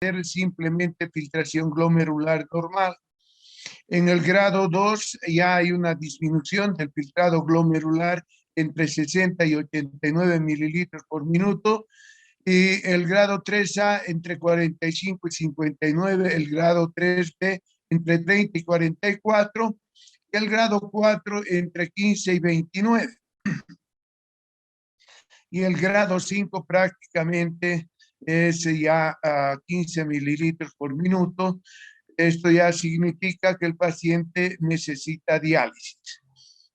ser simplemente filtración glomerular normal. En el grado 2 ya hay una disminución del filtrado glomerular entre 60 y 89 mililitros por minuto, y el grado 3A entre 45 y 59, el grado 3B entre 30 y 44, y el grado 4 entre 15 y 29. Y el grado 5 prácticamente es ya a 15 mililitros por minuto. Esto ya significa que el paciente necesita diálisis,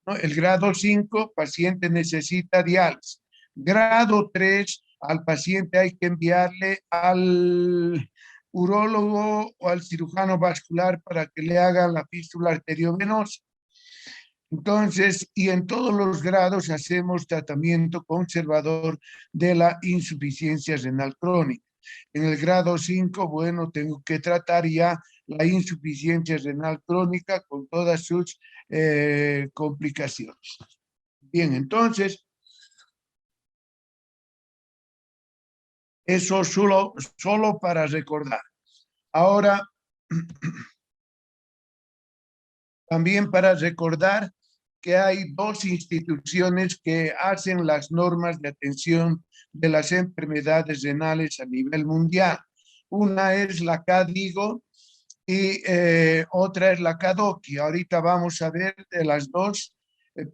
¿no? El grado 5, paciente necesita diálisis. Grado 3, al paciente hay que enviarle al urólogo o al cirujano vascular para que le haga la fístula arteriovenosa. Entonces, y en todos los grados hacemos tratamiento conservador de la insuficiencia renal crónica. En el grado 5, bueno, tengo que tratar ya la insuficiencia renal crónica con todas sus complicaciones. Bien, entonces, eso solo para recordar. Ahora, también para recordar que hay dos instituciones que hacen las normas de atención de las enfermedades renales a nivel mundial. Una es la CADIGO y otra es la CADOCI. Ahorita vamos a ver de las dos,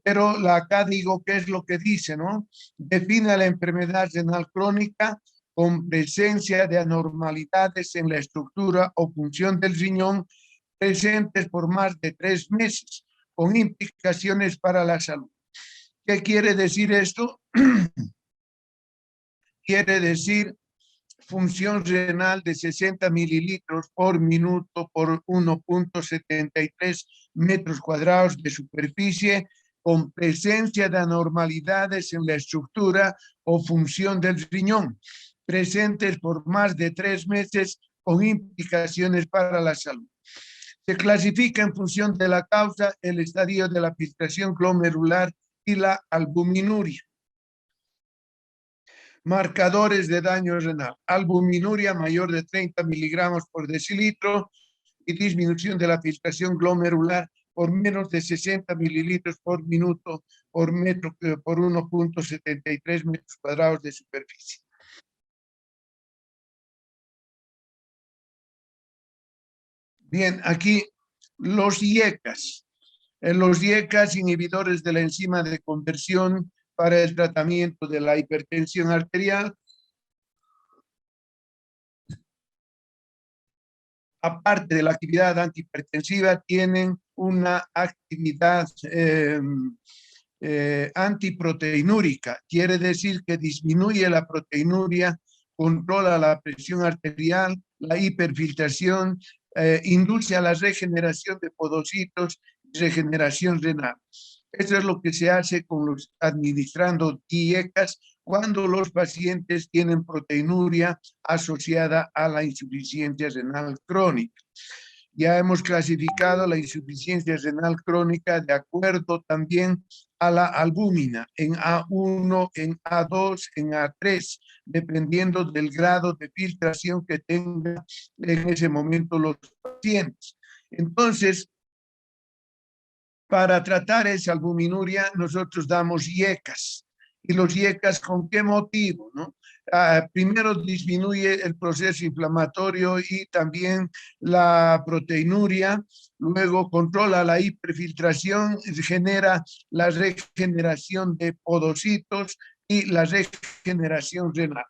pero la CADIGO, ¿qué es lo que dice, no? Define la enfermedad renal crónica con presencia de anormalidades en la estructura o función del riñón presentes por más de 3 meses, con implicaciones para la salud. ¿Qué quiere decir esto? Quiere decir función renal de 60 mililitros por minuto por 1.73 metros cuadrados de superficie, con presencia de anormalidades en la estructura o función del riñón, presentes por más de 3 meses, con implicaciones para la salud. Se clasifica en función de la causa, el estadio de la filtración glomerular y la albuminuria. Marcadores de daño renal: albuminuria mayor de 30 miligramos por decilitro y disminución de la filtración glomerular por menos de 60 mililitros por minuto por metro por 1.73 metros cuadrados de superficie. Bien, aquí los IECAS. Los IECAS, inhibidores de la enzima de conversión para el tratamiento de la hipertensión arterial. Aparte de la actividad antihipertensiva, tienen una actividad antiproteinúrica. Quiere decir que disminuye la proteinuria, controla la presión arterial, la hiperfiltración, induce a la regeneración de podocitos y regeneración renal. Eso es lo que se hace con los administrando IECAS cuando los pacientes tienen proteinuria asociada a la insuficiencia renal crónica. Ya hemos clasificado la insuficiencia renal crónica de acuerdo también a la albúmina, en A1, en A2, en A3, dependiendo del grado de filtración que tengan en ese momento los pacientes. Entonces, para tratar esa albuminuria, nosotros damos IECAS. ¿Y los IECAS con qué motivo, no? Primero disminuye el proceso inflamatorio y también la proteinuria, luego controla la hiperfiltración, genera la regeneración de podocitos y la regeneración renal.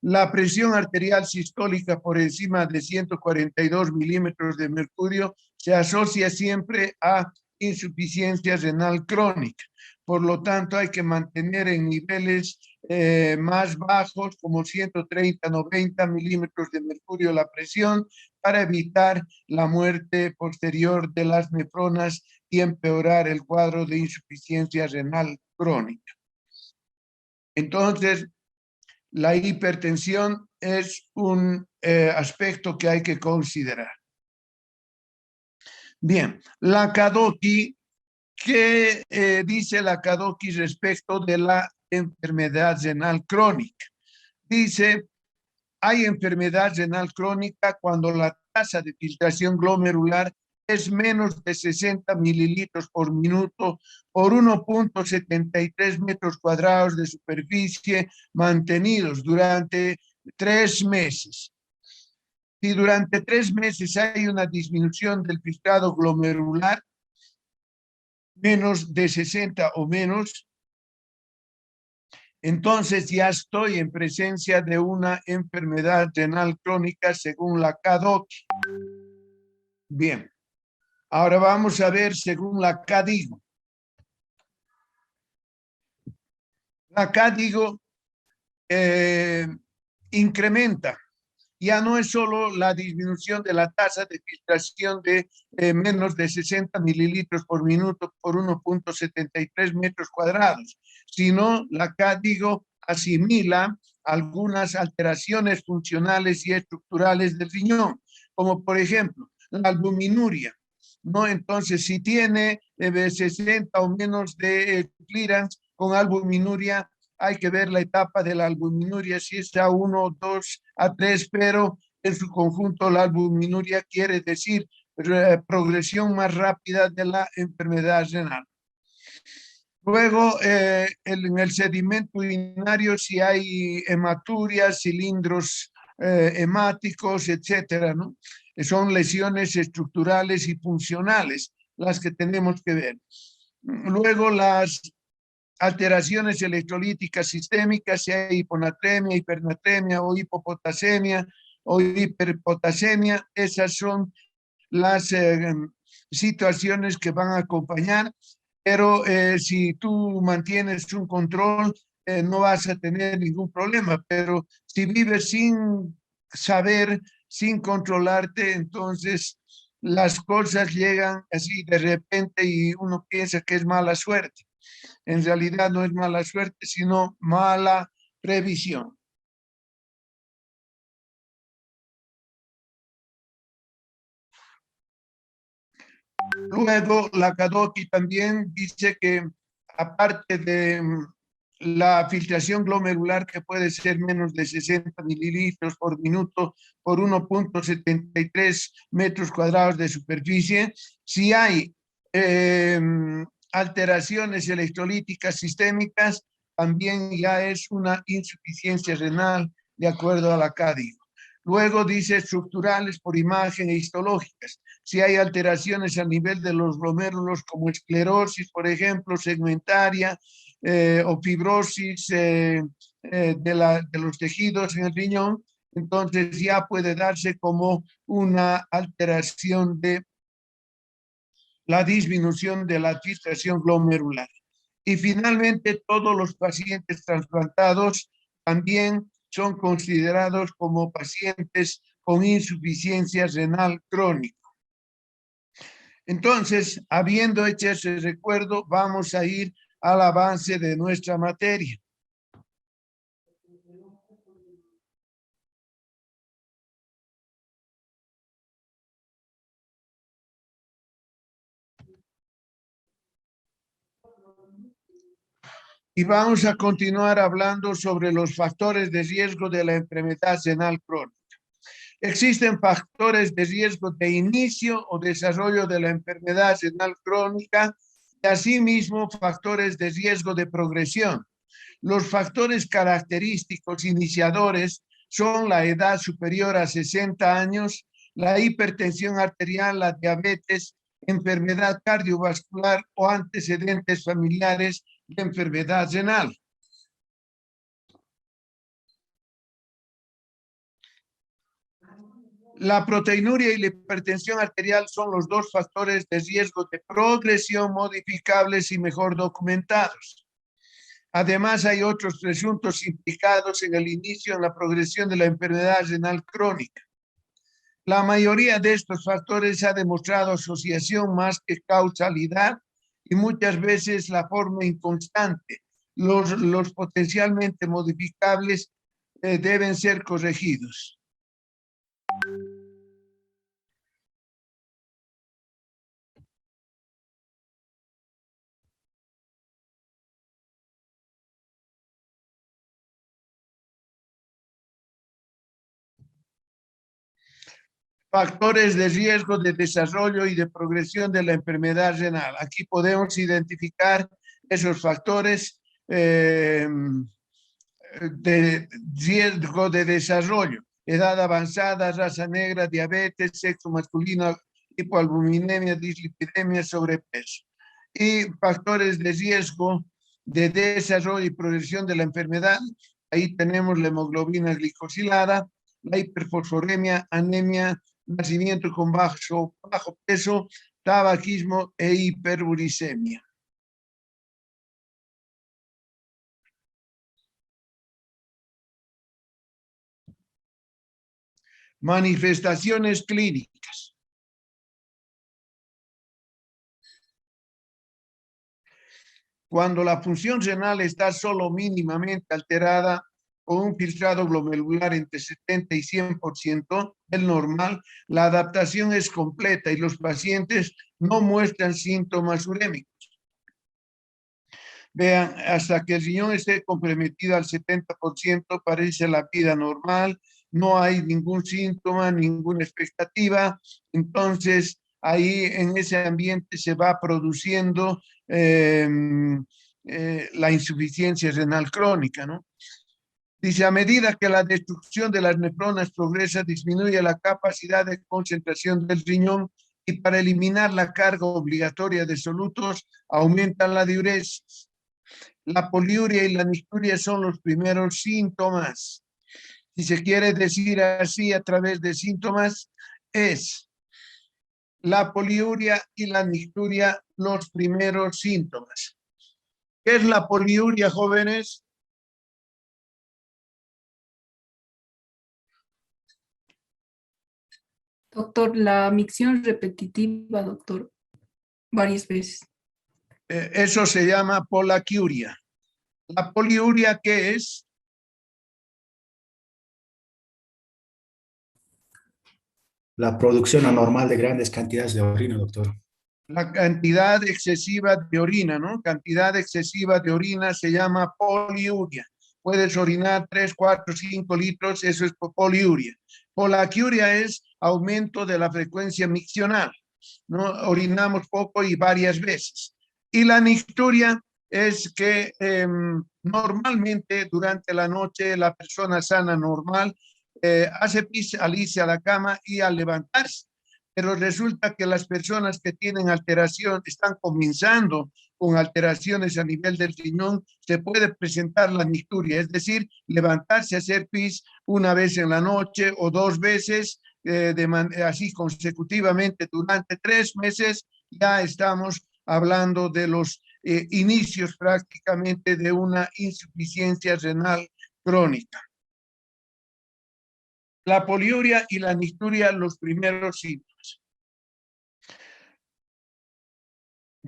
La presión arterial sistólica por encima de 142 milímetros de mercurio se asocia siempre a insuficiencia renal crónica. Por lo tanto, hay que mantener en niveles más bajos, como 130, 90 milímetros de mercurio la presión, para evitar la muerte posterior de las nefronas y empeorar el cuadro de insuficiencia renal crónica. Entonces, la hipertensión es un aspecto que hay que considerar. Bien, la CADOCI, ¿qué dice la CADOCI respecto de la enfermedad renal crónica. Dice, hay enfermedad renal crónica cuando la tasa de filtración glomerular es menos de 60 mililitros por minuto por 1,73 metros cuadrados de superficie mantenidos durante 3 meses. Si durante 3 meses hay una disminución del filtrado glomerular, menos de 60 o menos, entonces ya estoy en presencia de una enfermedad renal crónica según la KDOQI. Bien, ahora vamos a ver según la KDIGO. La KDIGO incrementa. Ya no es solo la disminución de la tasa de filtración de menos de 60 mililitros por minuto por 1,73 metros cuadrados, sino la KDIGO asimila algunas alteraciones funcionales y estructurales del riñón, como por ejemplo la albuminuria, ¿no? Entonces, si tiene 60 o menos de clearance con albuminuria, hay que ver la etapa de la albuminuria, si es A1, 2, A3, pero en su conjunto la albuminuria quiere decir progresión más rápida de la enfermedad renal. Luego, en el sedimento urinario, si hay hematurias, cilindros hemáticos, etcétera, ¿no? Son lesiones estructurales y funcionales las que tenemos que ver. Luego, las alteraciones electrolíticas sistémicas, si hay hiponatremia, hipernatremia o hipopotasemia o hiperpotasemia, esas son las situaciones que van a acompañar, pero si tú mantienes un control, no vas a tener ningún problema, pero si vives sin saber, sin controlarte, entonces las cosas llegan así de repente y uno piensa que es mala suerte. En realidad no es mala suerte, sino mala previsión. Luego, la KDOQI también dice que aparte de la filtración glomerular que puede ser menos de 60 mililitros por minuto por 1,73 metros cuadrados de superficie, si hay alteraciones electrolíticas sistémicas, también ya es una insuficiencia renal de acuerdo a la KDIGO. Luego dice estructurales por imagen e histológicas. Si hay alteraciones a nivel de los glomérulos como esclerosis, por ejemplo, segmentaria o fibrosis de los tejidos en el riñón, entonces ya puede darse como una alteración de la disminución de la filtración glomerular. Y finalmente, todos los pacientes trasplantados también son considerados como pacientes con insuficiencia renal crónica. Entonces, habiendo hecho ese recuerdo, vamos a ir al avance de nuestra materia. Y vamos a continuar hablando sobre los factores de riesgo de la enfermedad renal crónica. Existen factores de riesgo de inicio o desarrollo de la enfermedad renal crónica y asimismo factores de riesgo de progresión. Los factores característicos iniciadores son la edad superior a 60 años, la hipertensión arterial, la diabetes, enfermedad cardiovascular o antecedentes familiares de enfermedad renal. La proteinuria y la hipertensión arterial son los dos factores de riesgo de progresión modificables y mejor documentados. Además, hay otros presuntos implicados en el inicio en la progresión de la enfermedad renal crónica. La mayoría de estos factores ha demostrado asociación más que causalidad y muchas veces la forma inconstante. Los potencialmente modificables deben ser corregidos. Factores de riesgo de desarrollo y de progresión de la enfermedad renal. Aquí podemos identificar esos factores de riesgo de desarrollo. Edad avanzada, raza negra, diabetes, sexo masculino, hipoalbuminemia, dislipidemia, sobrepeso. Y factores de riesgo de desarrollo y progresión de la enfermedad. Ahí tenemos la hemoglobina glicosilada, la hiperfosforemia, anemia, nacimiento con bajo peso, tabaquismo e hiperuricemia. Manifestaciones clínicas. Cuando la función renal está solo mínimamente alterada, con un filtrado glomerular entre 70 y 100% del normal, la adaptación es completa y los pacientes no muestran síntomas urémicos. Vean, hasta que el riñón esté comprometido al 70%, parece la vida normal, no hay ningún síntoma, ninguna expectativa. Entonces, ahí en ese ambiente se va produciendo la insuficiencia renal crónica, ¿no? Dice, a medida que la destrucción de las nefronas progresa, disminuye la capacidad de concentración del riñón y para eliminar la carga obligatoria de solutos, aumentan la diuresis. La poliuria y la nicturia son los primeros síntomas. Si se quiere decir así a través de síntomas, es la poliuria y la nicturia los primeros síntomas. ¿Qué es la poliuria, jóvenes? Doctor, la micción repetitiva, doctor, varias veces. Eso se llama polaquiuria. ¿La poliuria qué es? La producción anormal de grandes cantidades de orina, doctor. La cantidad excesiva de orina, ¿no? Cantidad excesiva de orina se llama poliuria. Puedes orinar 3, 4, 5 litros, eso es poliuria. Polaquiuria es aumento de la frecuencia miccional, ¿no? Orinamos poco y varias veces. Y la nicturia es que normalmente durante la noche la persona sana normal hace pis al irse a la cama y al levantarse, pero resulta que las personas que tienen alteración, están comenzando con alteraciones a nivel del riñón, se puede presentar la nicturia, es decir, levantarse a hacer pis una vez en la noche o 2 veces, así consecutivamente durante 3 meses, ya estamos hablando de los inicios prácticamente de una insuficiencia renal crónica. La poliuria y la nicturia, los primeros síntomas.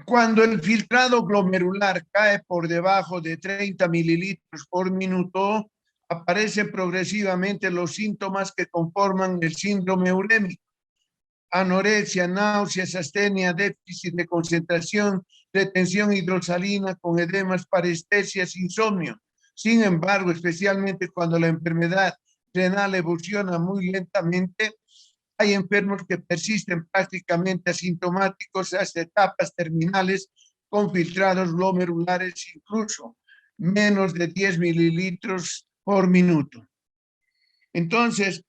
Cuando el filtrado glomerular cae por debajo de 30 mililitros por minuto, aparecen progresivamente los síntomas que conforman el síndrome urémico. Anorexia, náuseas, astenia, déficit de concentración, retención hidrosalina con edemas, parestesias, insomnio. Sin embargo, especialmente cuando la enfermedad renal evoluciona muy lentamente, hay enfermos que persisten prácticamente asintomáticos hasta etapas terminales con filtrados glomerulares, incluso menos de 10 mililitros por minuto. Entonces,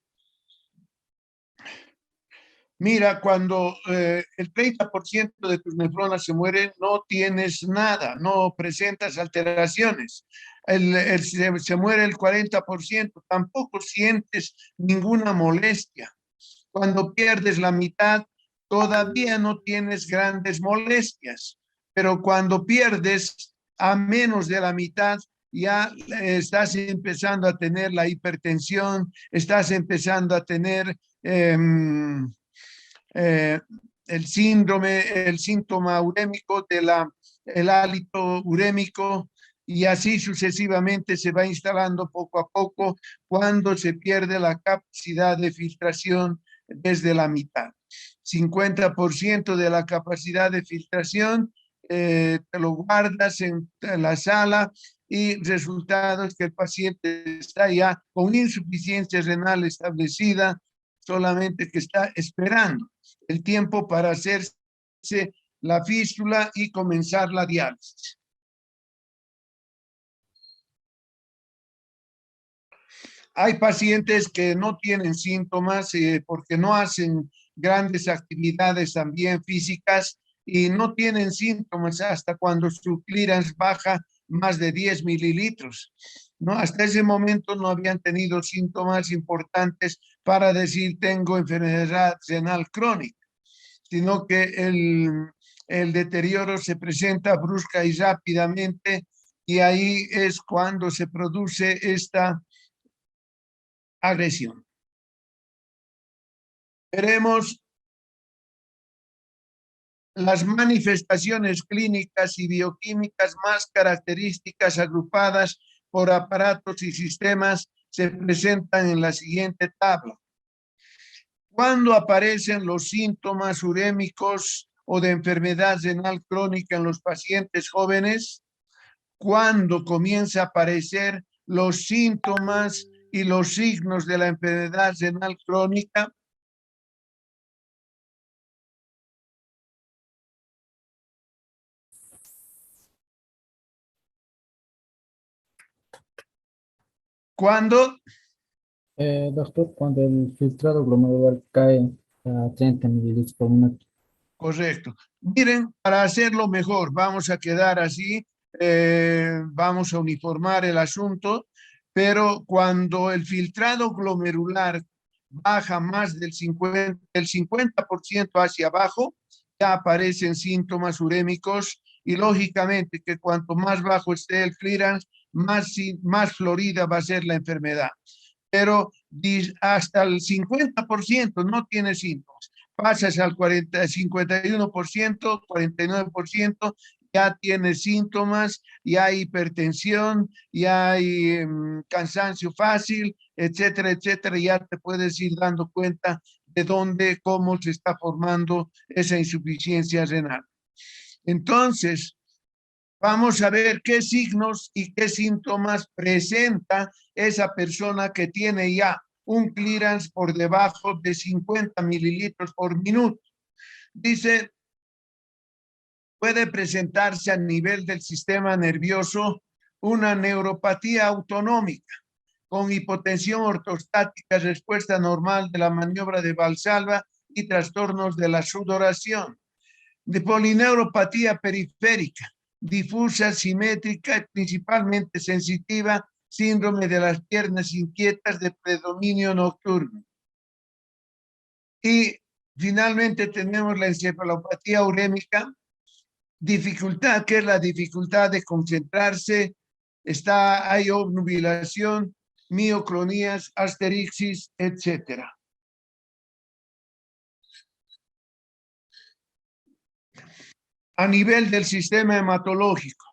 mira, cuando el 30% de tus nefronas se mueren, no tienes nada, no presentas alteraciones. Se muere el 40%, tampoco sientes ninguna molestia. Cuando pierdes la mitad, todavía no tienes grandes molestias, pero cuando pierdes a menos de la mitad, ya estás empezando a tener la hipertensión, estás empezando a tener el síntoma urémico, el hálito urémico, y así sucesivamente se va instalando poco a poco cuando se pierde la capacidad de filtración desde la mitad. 50% de la capacidad de filtración te lo guardas en la sala y resultado es que el paciente está ya con insuficiencia renal establecida, solamente que está esperando el tiempo para hacerse la fístula y comenzar la diálisis. Hay pacientes que no tienen síntomas porque no hacen grandes actividades también físicas y no tienen síntomas hasta cuando su clearance baja más de 10 mililitros, ¿no? Hasta ese momento no habían tenido síntomas importantes para decir tengo enfermedad renal crónica, sino que el deterioro se presenta brusca y rápidamente y ahí es cuando se produce esta agresión. Veremos las manifestaciones clínicas y bioquímicas más características agrupadas por aparatos y sistemas se presentan en la siguiente tabla. ¿Cuándo aparecen los síntomas urémicos o de enfermedad renal crónica en los pacientes jóvenes? ¿Cuándo comienza a aparecer los síntomas y los signos de la enfermedad renal crónica? ¿Cuándo? Doctor, cuando el filtrado glomerular cae a 30 mililitros por minuto. Correcto. Miren, para hacerlo mejor, vamos a quedar así, vamos a uniformar el asunto, pero cuando el filtrado glomerular baja más del 50% hacia abajo, ya aparecen síntomas urémicos y lógicamente que cuanto más bajo esté el clearance, más florida va a ser la enfermedad. Pero hasta el 50% no tiene síntomas. Pasas al 51%, 49%, ya tiene síntomas, ya hay hipertensión, ya hay cansancio fácil, etcétera, etcétera. Ya te puedes ir dando cuenta de dónde, cómo se está formando esa insuficiencia renal. Entonces, vamos a ver qué signos y qué síntomas presenta esa persona que tiene ya un clearance por debajo de 50 mililitros por minuto. Dice, puede presentarse a nivel del sistema nervioso una neuropatía autonómica con hipotensión ortostática, respuesta normal de la maniobra de Valsalva y trastornos de la sudoración. De polineuropatía periférica, difusa, simétrica y principalmente sensitiva, síndrome de las piernas inquietas de predominio nocturno. Y finalmente tenemos la encefalopatía urémica, dificultad, que es la dificultad de concentrarse, hay obnubilación, mioclonías, asterixis, etcétera. A nivel del sistema hematológico,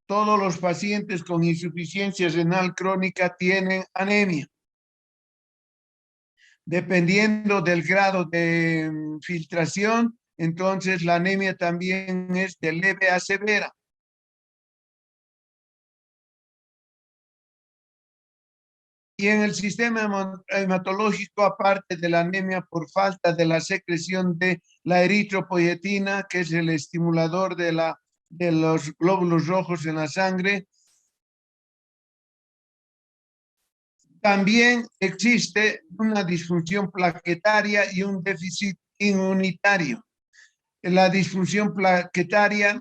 todos los pacientes con insuficiencia renal crónica tienen anemia. Dependiendo del grado de filtración, entonces la anemia también es de leve a severa. Y en el sistema hematológico, aparte de la anemia por falta de la secreción de la eritropoyetina, que es el estimulador de los glóbulos rojos en la sangre, también existe una disfunción plaquetaria y un déficit inmunitario. La disfunción plaquetaria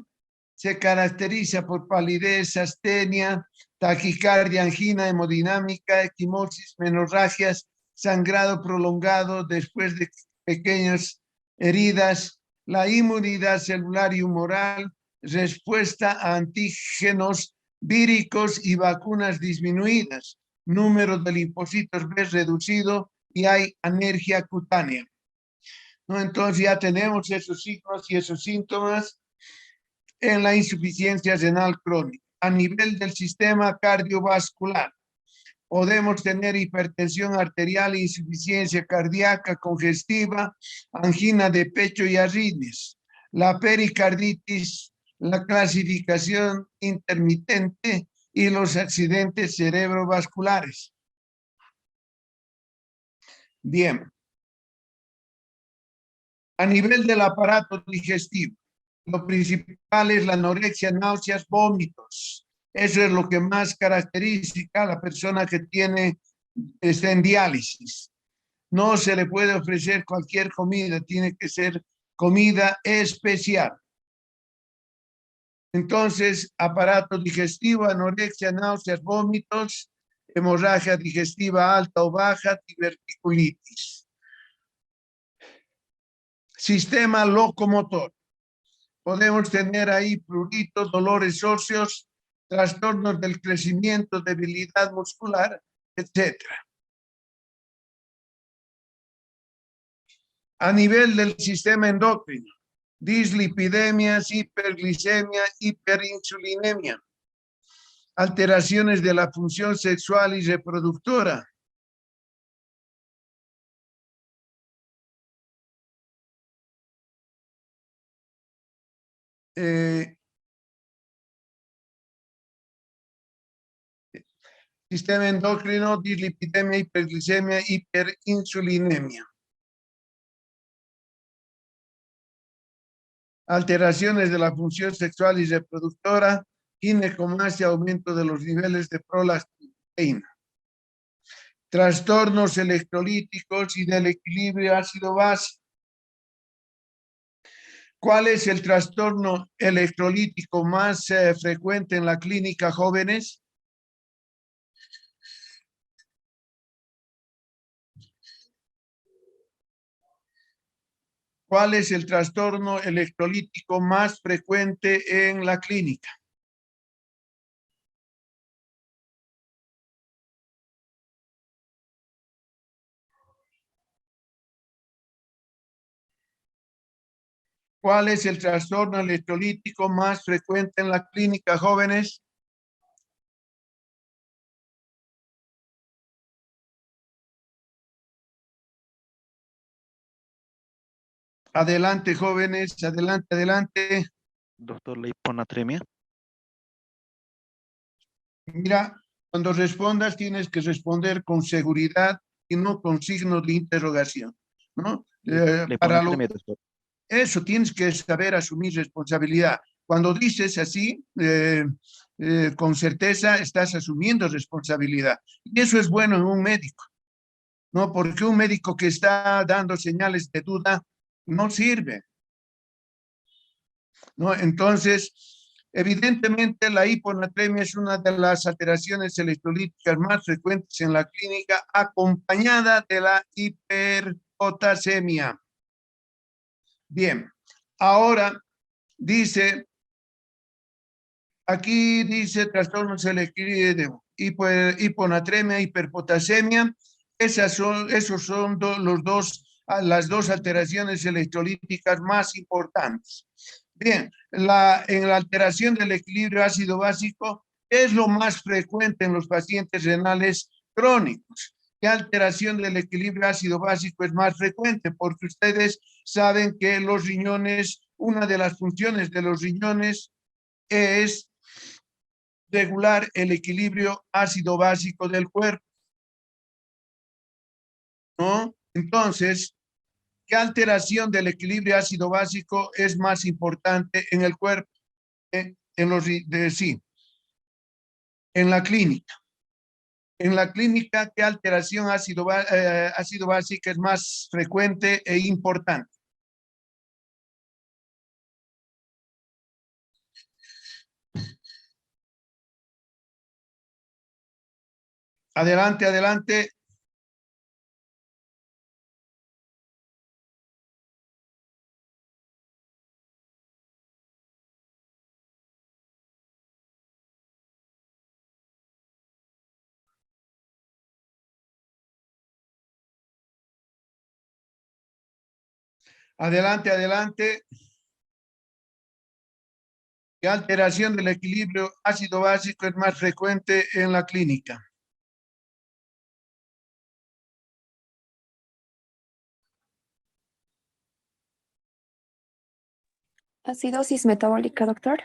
se caracteriza por palidez, astenia, taquicardia, angina hemodinámica, equimosis, menorragias, sangrado prolongado después de pequeñas heridas, la inmunidad celular y humoral, respuesta a antígenos víricos y vacunas disminuidas, número de linfocitos B reducido y hay alergia cutánea. ¿No? Entonces ya tenemos esos signos y esos síntomas en la insuficiencia renal crónica. A nivel del sistema cardiovascular, podemos tener hipertensión arterial, insuficiencia cardíaca congestiva, angina de pecho y arritmias. La pericarditis, la clasificación intermitente y los accidentes cerebrovasculares. Bien, A nivel del aparato digestivo, lo principal es la anorexia, náuseas, vómitos. Eso es lo que más caracteriza a la persona que está en diálisis. No se le puede ofrecer cualquier comida, tiene que ser comida especial. Entonces, aparato digestivo, anorexia, náuseas, vómitos, hemorragia digestiva alta o baja, diverticulitis. Sistema locomotor. Podemos tener ahí pruritos, dolores óseos, trastornos del crecimiento, debilidad muscular, etc. A nivel del sistema endocrino, dislipidemias, hiperglicemia, hiperinsulinemia, alteraciones de la función sexual y reproductora. Sistema endocrino, dislipidemia, hiperglicemia, hiperinsulinemia. Alteraciones de la función sexual y reproductora, ginecomastia, aumento de los niveles de prolactina. Trastornos electrolíticos y del equilibrio ácido-base. ¿Cuál es el trastorno electrolítico más frecuente en la clínica, jóvenes? ¿Cuál es el trastorno electrolítico más frecuente en la clínica? ¿Cuál es el trastorno electrolítico más frecuente en la clínica, jóvenes? Adelante, jóvenes, adelante, adelante. Doctor, la hiponatremia. Mira, cuando respondas tienes que responder con seguridad y no con signos de interrogación, ¿no? La hiponatremia, doctor. Eso tienes que saber asumir responsabilidad. Cuando dices así, con certeza estás asumiendo responsabilidad. Y eso es bueno en un médico, ¿no? Porque un médico que está dando señales de duda no sirve, ¿no? Entonces, evidentemente la hiponatremia es una de las alteraciones electrolíticas más frecuentes en la clínica, acompañada de la hiperpotasemia. Bien, ahora aquí dice trastornos electrólicos, hiponatremia, hiperpotasemia. Esos son las dos alteraciones electrolíticas más importantes. Bien, en la alteración del equilibrio ácido-básico es lo más frecuente en los pacientes renales crónicos. ¿Qué alteración del equilibrio ácido-básico es más frecuente? Porque ustedes saben que los riñones, una de las funciones de los riñones es regular el equilibrio ácido-básico del cuerpo, ¿no? Entonces, ¿qué alteración del equilibrio ácido-básico es más importante en el cuerpo? Sí, en la clínica. En la clínica, ¿qué alteración ácido-básica es más frecuente e importante? Adelante, adelante. Adelante, adelante. ¿Qué alteración del equilibrio ácido-básico es más frecuente en la clínica? Acidosis metabólica, doctor.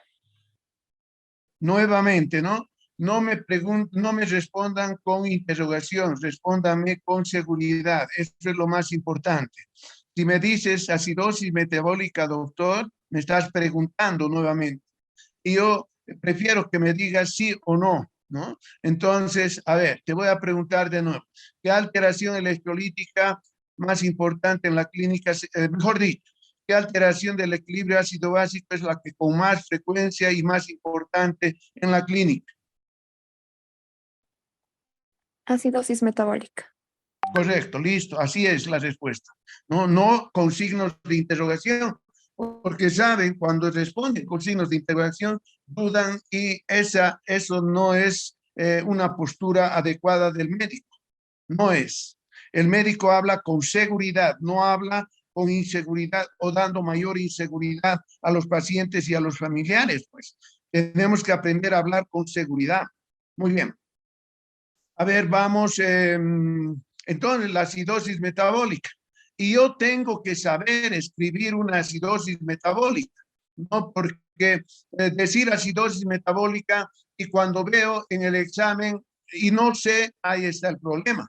Nuevamente, ¿no? No me respondan con interrogación, respóndame con seguridad. Eso es lo más importante. Si me dices acidosis metabólica, doctor, me estás preguntando nuevamente. Y yo prefiero que me digas sí o no, ¿no? Entonces, a ver, te voy a preguntar de nuevo. ¿Qué alteración electrolítica más importante en la clínica? Mejor dicho, ¿qué alteración del equilibrio ácido-básico es la que con más frecuencia y más importante en la clínica? Acidosis metabólica. Correcto, listo, así es la respuesta. No, no con signos de interrogación, porque saben, cuando responden con signos de interrogación, dudan y eso no es una postura adecuada del médico. No es. El médico habla con seguridad, no habla con inseguridad o dando mayor inseguridad a los pacientes y a los familiares. Pues tenemos que aprender a hablar con seguridad. Muy bien. A ver, vamos. Entonces, la acidosis metabólica. Y yo tengo que saber escribir una acidosis metabólica, ¿no? Porque decir acidosis metabólica y cuando veo en el examen y no sé, ahí está el problema.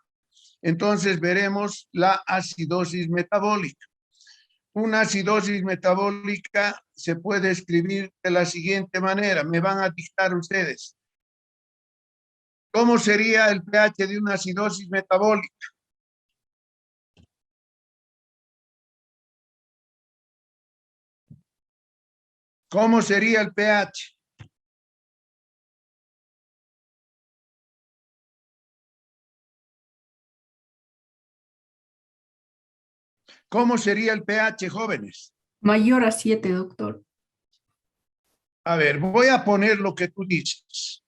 Entonces veremos la acidosis metabólica. Una acidosis metabólica se puede escribir de la siguiente manera. Me van a dictar ustedes. ¿Cómo sería el pH de una acidosis metabólica? ¿Cómo sería el pH? ¿Cómo sería el pH, jóvenes? Mayor a 7, doctor. A ver, voy a poner lo que tú dices.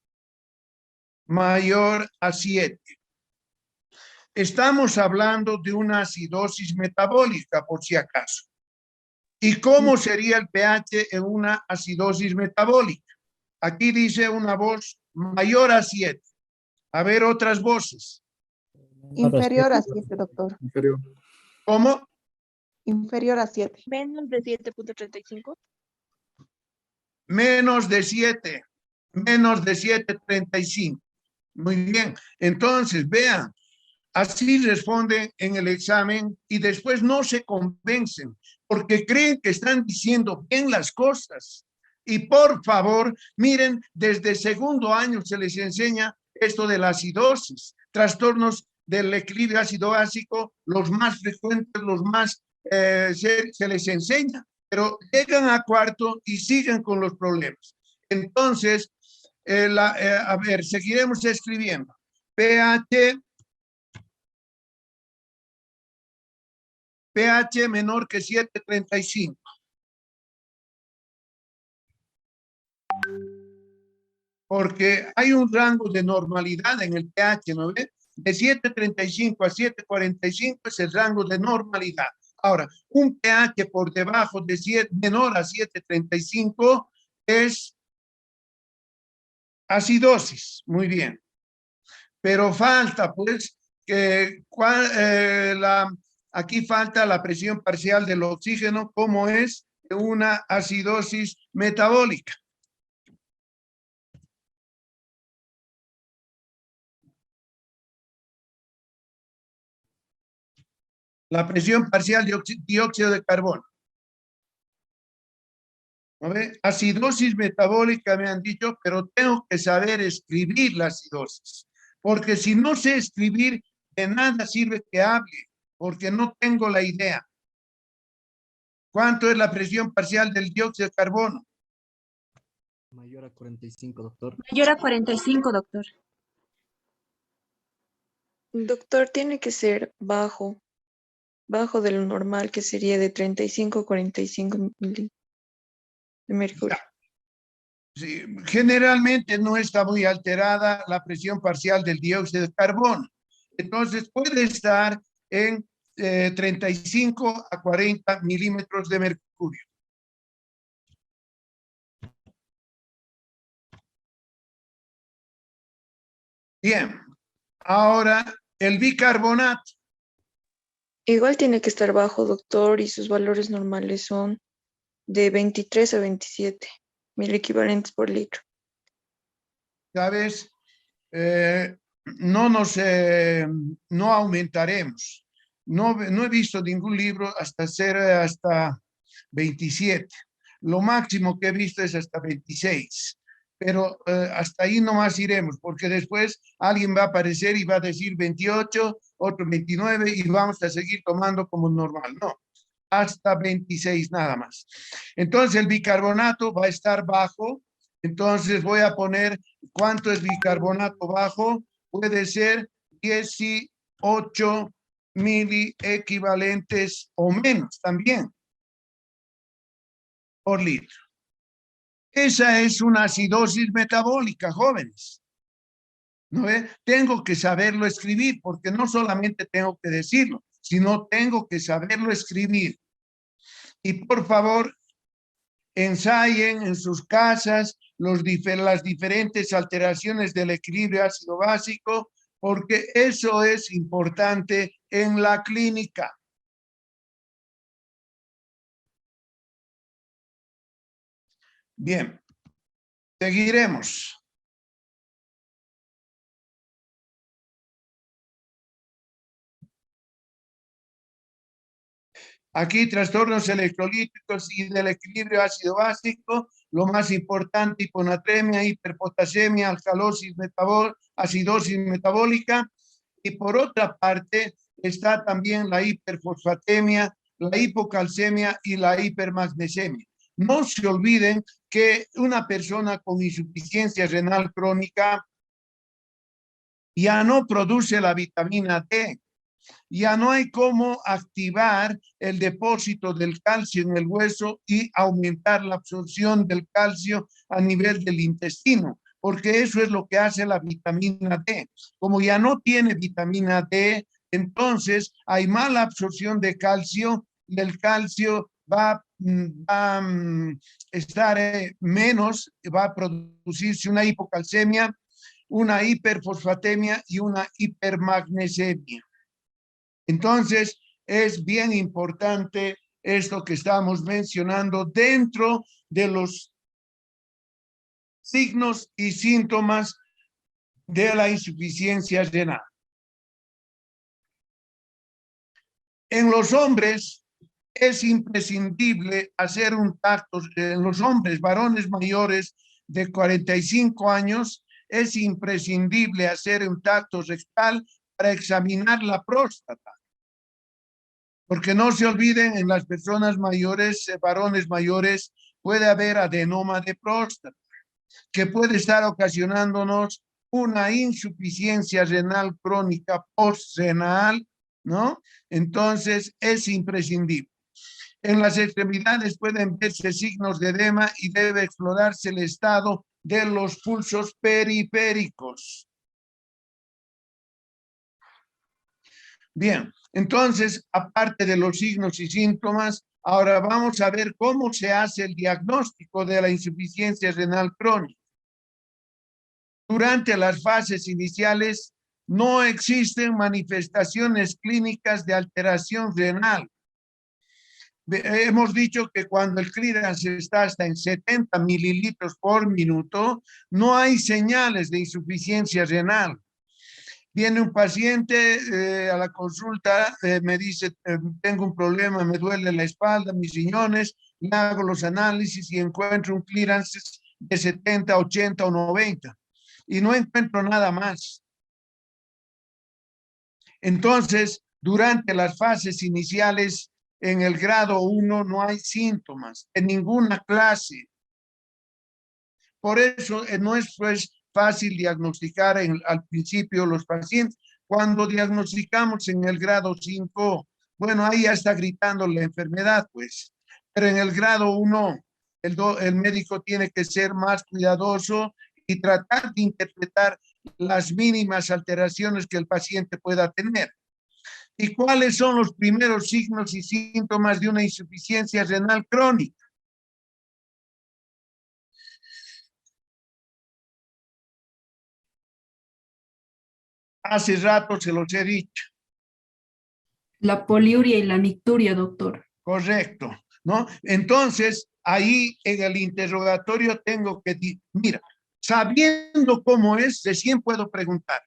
Mayor a 7. Estamos hablando de una acidosis metabólica, por si acaso. ¿Y cómo sería el pH en una acidosis metabólica? Aquí dice una voz mayor a 7. A ver, otras voces. Inferior a 7, doctor. Inferior. ¿Cómo? Inferior a 7. Menos de 7.35. Menos de 7. Menos de 7.35. Muy bien. Entonces, vean, así responden en el examen y después no se convencen porque creen que están diciendo bien las cosas. Y por favor, miren, desde segundo año se les enseña esto de la acidosis, trastornos del equilibrio ácido-básico, los más frecuentes, los más se les enseña, pero llegan a cuarto y siguen con los problemas. Entonces, a ver, seguiremos escribiendo. pH menor que 7.35. Porque hay un rango de normalidad en el pH, ¿no ve? De 7.35 a 7.45 es el rango de normalidad. Ahora, un pH por debajo de 7, menor a 7.35 es acidosis. Muy bien. Pero falta, pues, aquí falta la presión parcial del oxígeno, como es una acidosis metabólica. La presión parcial de dióxido de carbono. ¿No ve? Acidosis metabólica me han dicho, pero tengo que saber escribir la acidosis. Porque si no sé escribir, de nada sirve que hable, porque no tengo la idea. ¿Cuánto es la presión parcial del dióxido de carbono? Mayor a 45, doctor. Mayor a 45, doctor. Doctor, tiene que ser bajo de lo normal, que sería de 35 a 45 de mercurio. Sí, generalmente no está muy alterada la presión parcial del dióxido de carbono. Entonces puede estar en 35 a 40 milímetros de mercurio. Bien, ahora el bicarbonato. Igual tiene que estar bajo, doctor, y sus valores normales son de 23 a 27 mil equivalentes por litro. ¿Sabes? No aumentaremos. no he visto ningún libro hasta 27. Lo máximo que he visto es hasta 26. Pero hasta ahí nomás iremos, porque después alguien va a aparecer y va a decir 28, otro 29 y vamos a seguir tomando como normal. No, hasta 26 nada más. Entonces el bicarbonato va a estar bajo. Entonces voy a poner cuánto es bicarbonato bajo. Puede ser 18 miliequivalentes o menos también por litro. Esa es una acidosis metabólica, jóvenes. ¿No ve? Tengo que saberlo escribir, porque no solamente tengo que decirlo, sino tengo que saberlo escribir. Y por favor, ensayen en sus casas las diferentes alteraciones del equilibrio ácido básico, porque eso es importante en la clínica. Bien, seguiremos. Aquí trastornos electrolíticos y del equilibrio ácido básico, lo más importante, hiponatremia, hiperpotasemia, alcalosis acidosis metabólica. Y por otra parte está también la hiperfosfatemia, la hipocalcemia y la hipermagnesemia. No se olviden que una persona con insuficiencia renal crónica ya no produce la vitamina D. Ya no hay cómo activar el depósito del calcio en el hueso y aumentar la absorción del calcio a nivel del intestino, porque eso es lo que hace la vitamina D. Como ya no tiene vitamina D, entonces hay mala absorción de calcio y el calcio va a estar menos, va a producirse una hipocalcemia, una hiperfosfatemia y una hipermagnesemia. Entonces, es bien importante esto que estamos mencionando dentro de los signos y síntomas de la insuficiencia renal. En los hombres es imprescindible hacer un tacto, en los hombres, varones mayores de 45 años, es imprescindible hacer un tacto rectal para examinar la próstata. Porque no se olviden, en las personas mayores, varones mayores, puede haber adenoma de próstata, que puede estar ocasionándonos una insuficiencia renal crónica postrenal, ¿no? Entonces, es imprescindible. En las extremidades pueden verse signos de edema y debe explorarse el estado de los pulsos periféricos. Bien, entonces, aparte de los signos y síntomas, ahora vamos a ver cómo se hace el diagnóstico de la insuficiencia renal crónica. Durante las fases iniciales no existen manifestaciones clínicas de alteración renal. Hemos dicho que cuando el clearance está hasta en 70 mililitros por minuto, no hay señales de insuficiencia renal. Viene un paciente a la consulta, me dice, tengo un problema, me duele la espalda, mis riñones, le hago los análisis y encuentro un clearance de 70, 80 o 90. Y no encuentro nada más. Entonces, durante las fases iniciales, en el grado 1 no hay síntomas de ninguna clase. Por eso no es pues fácil diagnosticar al principio los pacientes. Cuando diagnosticamos en el grado 5, bueno, ahí ya está gritando la enfermedad, pues. Pero en el grado 1, el médico tiene que ser más cuidadoso y tratar de interpretar las mínimas alteraciones que el paciente pueda tener. ¿Y cuáles son los primeros signos y síntomas de una insuficiencia renal crónica? Hace rato se los he dicho. La poliuria y la nicturia, doctor. Correcto, ¿no? Entonces, ahí en el interrogatorio tengo que decir, mira, sabiendo cómo es, recién puedo preguntar.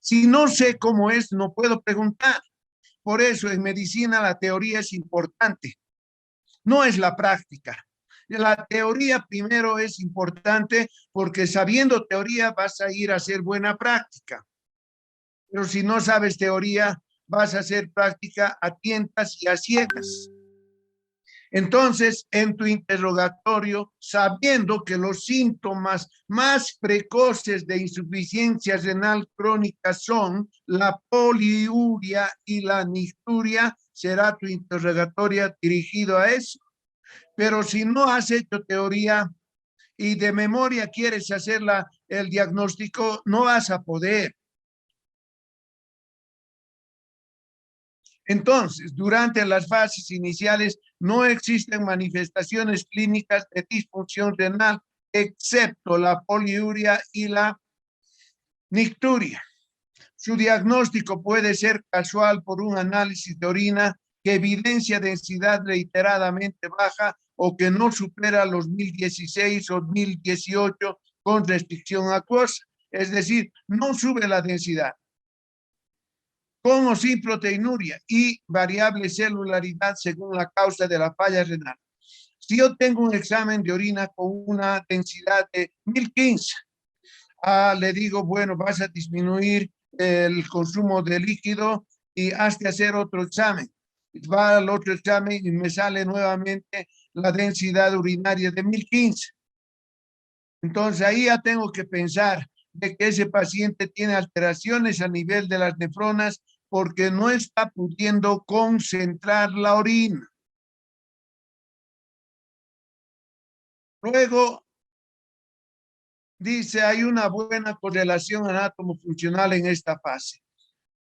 Si no sé cómo es, no puedo preguntar. Por eso en medicina la teoría es importante, no es la práctica. La teoría primero es importante porque sabiendo teoría vas a ir a hacer buena práctica. Pero si no sabes teoría, vas a hacer práctica a tientas y a ciegas. Entonces, en tu interrogatorio, sabiendo que los síntomas más precoces de insuficiencia renal crónica son la poliuria y la nicturia, será tu interrogatorio dirigido a eso. Pero si no has hecho teoría y de memoria quieres hacer el diagnóstico, no vas a poder. Entonces, durante las fases iniciales no existen manifestaciones clínicas de disfunción renal, excepto la poliuria y la nicturia. Su diagnóstico puede ser casual por un análisis de orina que evidencia densidad reiteradamente baja o que no supera los 1016 o 1018 con restricción acuosa. Es decir, no sube la densidad. Con o sin proteinuria y variable celularidad según la causa de la falla renal. Si yo tengo un examen de orina con una densidad de 1015, le digo, bueno, vas a disminuir el consumo de líquido y hazte hacer otro examen. Va al otro examen y me sale nuevamente la densidad urinaria de 1015. Entonces ahí ya tengo que pensar de que ese paciente tiene alteraciones a nivel de las nefronas porque no está pudiendo concentrar la orina. Luego, dice, hay una buena correlación anátomo-funcional en esta fase.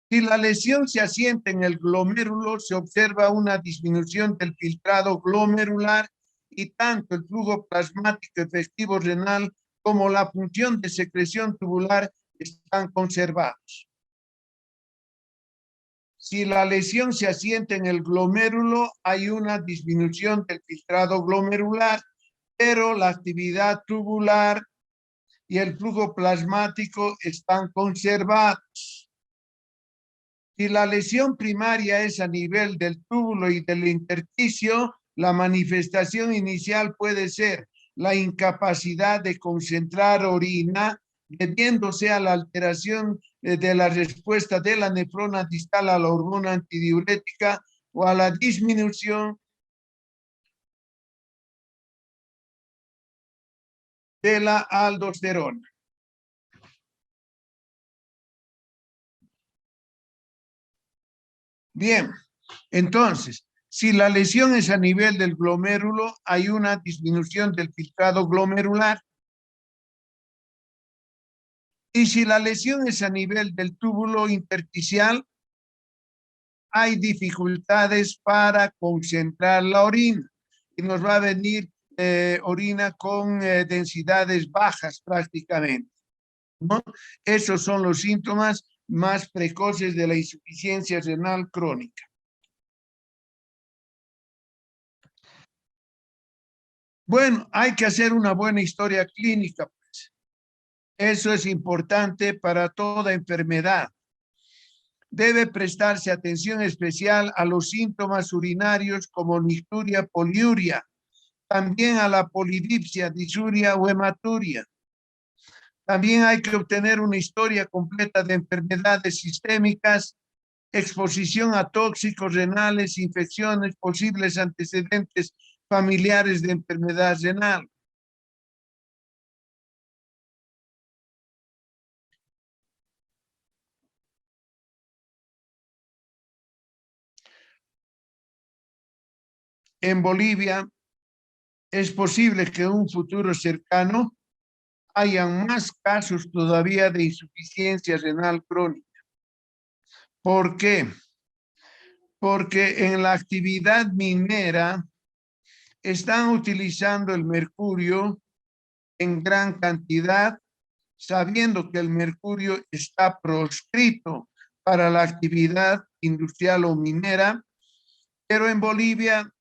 Si la lesión se asienta en el glomérulo, se observa una disminución del filtrado glomerular y tanto el flujo plasmático efectivo renal como la función de secreción tubular están conservados. Si la lesión se asienta en el glomérulo, hay una disminución del filtrado glomerular, pero la actividad tubular y el flujo plasmático están conservados. Si la lesión primaria es a nivel del túbulo y del intersticio, la manifestación inicial puede ser la incapacidad de concentrar orina, debiéndose a la alteración de la respuesta de la nefrona distal a la hormona antidiurética o a la disminución de la aldosterona. Bien, entonces, si la lesión es a nivel del glomérulo, hay una disminución del filtrado glomerular. Y si la lesión es a nivel del túbulo intersticial, hay dificultades para concentrar la orina. Y nos va a venir orina con densidades bajas prácticamente, ¿no? Esos son los síntomas más precoces de la insuficiencia renal crónica. Bueno, hay que hacer una buena historia clínica, pues. Eso es importante para toda enfermedad. Debe prestarse atención especial a los síntomas urinarios como nicturia, poliuria, también a la polidipsia, disuria o hematuria. También hay que obtener una historia completa de enfermedades sistémicas, exposición a tóxicos renales, infecciones, posibles antecedentes familiares de enfermedad renal. En Bolivia es posible que en un futuro cercano hayan más casos todavía de insuficiencia renal crónica. ¿Por qué? Porque en la actividad minera están utilizando el mercurio en gran cantidad, sabiendo que el mercurio está proscrito para la actividad industrial o minera, pero en Bolivia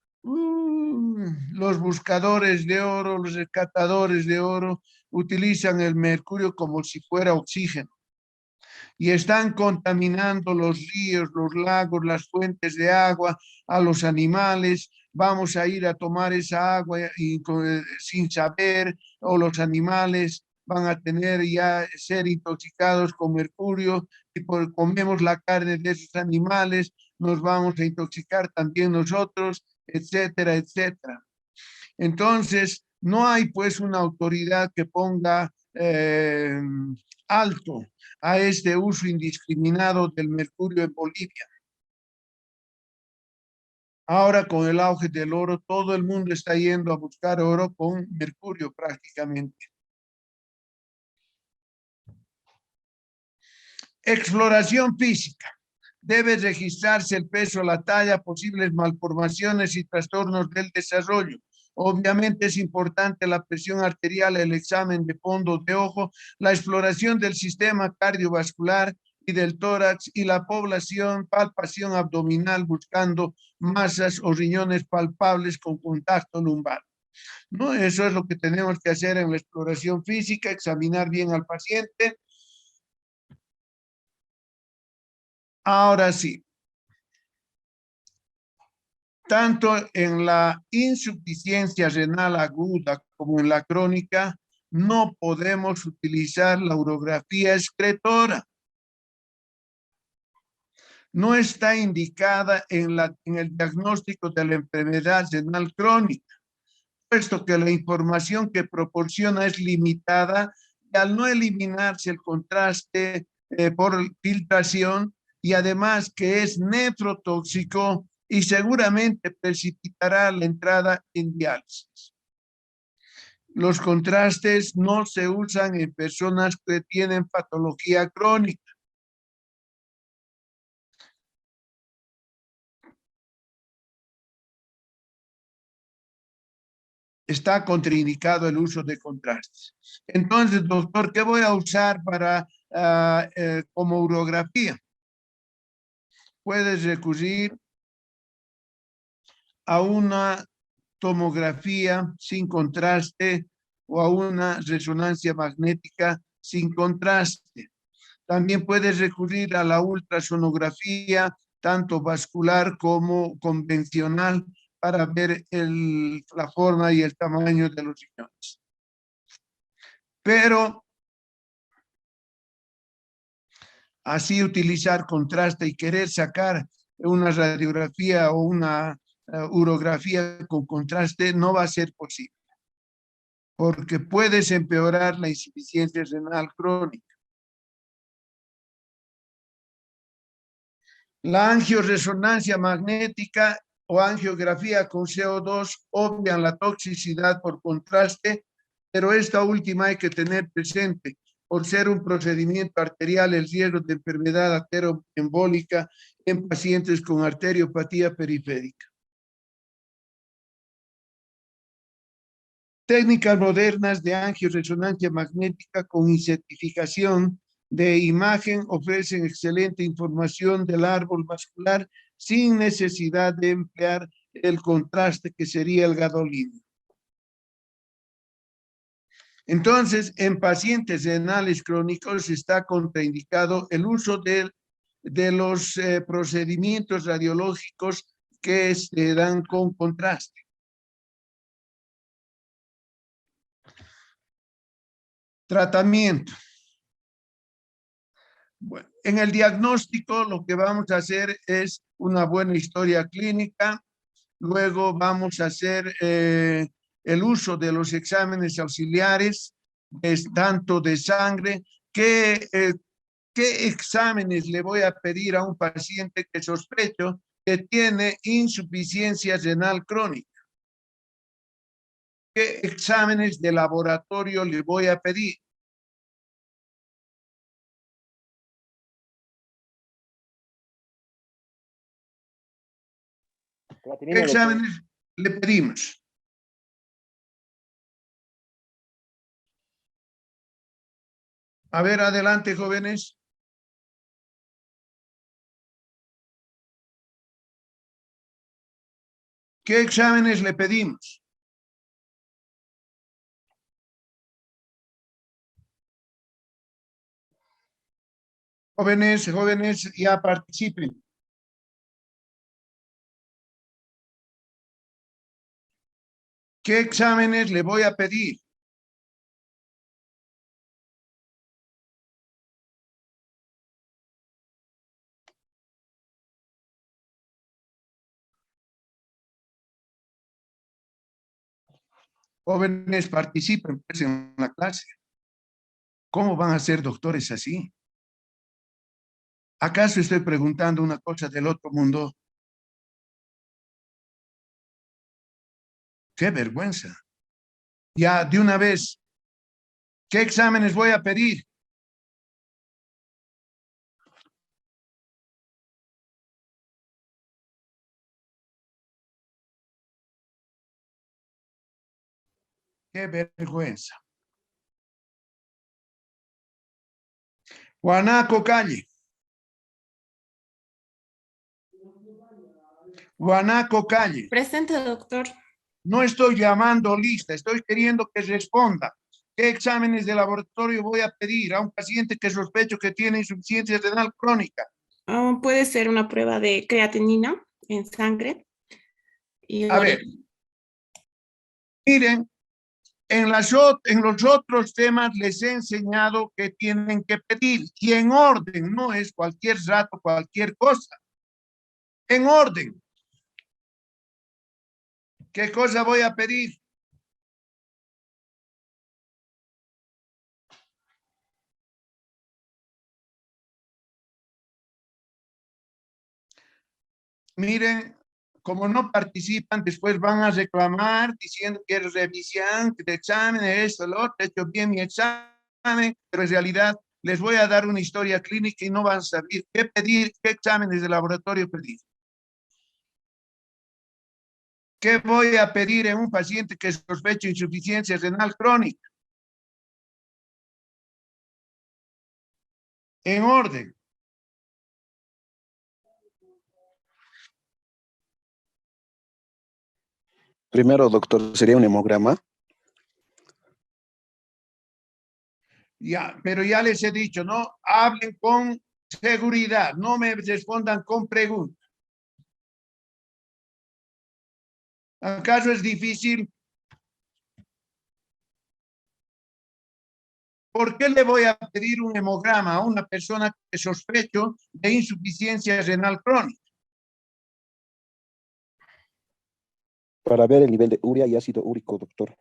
los buscadores de oro, los rescatadores de oro utilizan el mercurio como si fuera oxígeno. y están contaminando los ríos, los lagos, las fuentes de agua, a los animales. Vamos a ir a tomar esa agua sin saber, o los animales van a tener ya ser intoxicados con mercurio, y por comemos la carne de esos animales, nos vamos a intoxicar también nosotros, etcétera, etcétera. Entonces, no hay pues una autoridad que ponga alto a este uso indiscriminado del mercurio en Bolivia. Ahora con el auge del oro, todo el mundo está yendo a buscar oro con mercurio prácticamente. Exploración física. Debe registrarse el peso, la talla, posibles malformaciones y trastornos del desarrollo. Obviamente es importante la presión arterial, el examen de fondo de ojo, la exploración del sistema cardiovascular y del tórax y la palpación abdominal buscando masas o riñones palpables con contacto lumbar. ¿No? Eso es lo que tenemos que hacer en la exploración física, examinar bien al paciente. Ahora sí, tanto en la insuficiencia renal aguda como en la crónica, no podemos utilizar la urografía excretora. No está indicada en el diagnóstico de la enfermedad renal crónica, puesto que la información que proporciona es limitada y al no eliminarse el contraste por filtración, y además que es nefrotóxico y seguramente precipitará la entrada en diálisis. Los contrastes no se usan en personas que tienen patología crónica. Está contraindicado el uso de contrastes. Entonces, doctor, ¿qué voy a usar para como urografía? Puedes recurrir a una tomografía sin contraste o a una resonancia magnética sin contraste. También puedes recurrir a la ultrasonografía, tanto vascular como convencional, para ver la forma y el tamaño de los riñones. Pero así utilizar contraste y querer sacar una radiografía o una urografía con contraste no va a ser posible, porque puedes empeorar la insuficiencia renal crónica. La angioresonancia magnética o angiografía con CO2 obvian la toxicidad por contraste, pero esta última hay que tener presente. Por ser un procedimiento arterial, el riesgo de enfermedad arterioembólica en pacientes con arteriopatía periférica. Técnicas modernas de angioresonancia magnética con insectificación de imagen ofrecen excelente información del árbol vascular sin necesidad de emplear el contraste que sería el gadolínio. Entonces, en pacientes renales crónicos está contraindicado el uso de los procedimientos radiológicos que se dan con contraste. Tratamiento. Bueno, en el diagnóstico lo que vamos a hacer es una buena historia clínica, luego vamos a hacer el uso de los exámenes auxiliares, tanto de sangre, ¿qué exámenes le voy a pedir a un paciente que sospecho que tiene insuficiencia renal crónica? ¿Qué exámenes de laboratorio le voy a pedir? ¿Qué exámenes le pedimos? A ver, adelante, jóvenes. ¿Qué exámenes le pedimos? Jóvenes, ya participen. ¿Qué exámenes le voy a pedir? Jóvenes, participen pues, en la clase. ¿Cómo van a ser doctores así? ¿Acaso estoy preguntando una cosa del otro mundo? ¡Qué vergüenza! Ya, de una vez, ¿qué exámenes voy a pedir? ¡Qué vergüenza! Guanaco Calle. Guanaco Calle. Presente, doctor. No estoy llamando lista, estoy queriendo que responda. ¿Qué exámenes de laboratorio voy a pedir a un paciente que sospecho que tiene insuficiencia renal crónica? Puede ser una prueba de creatinina en sangre. Y A ver, miren, en los otros temas les he enseñado que tienen que pedir y en orden, no es cualquier rato, cualquier cosa. En orden. ¿Qué cosa voy a pedir? Miren, como no participan, después van a reclamar diciendo que es revisión, que de examen, esto, lo otro, he hecho bien mi examen, pero en realidad les voy a dar una historia clínica y no van a saber qué pedir, qué exámenes de laboratorio pedir. ¿Qué voy a pedir en un paciente que sospecha insuficiencia renal crónica? En orden. Primero, doctor, sería un hemograma. Ya, pero ya les he dicho, no hablen con seguridad, no me respondan con preguntas. ¿Acaso es difícil? ¿Por qué le voy a pedir un hemograma a una persona que sospecho de insuficiencia renal crónica? Para ver el nivel de urea y ácido úrico, doctor.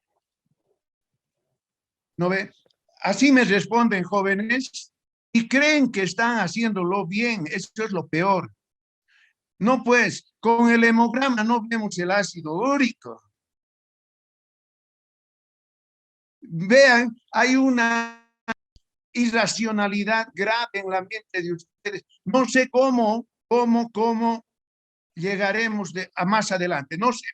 ¿No ve? Así me responden jóvenes y creen que están haciéndolo bien. Eso es lo peor. No, pues, con el hemograma no vemos el ácido úrico. Vean, hay una irracionalidad grave en la mente de ustedes. No sé cómo llegaremos a más adelante, no sé.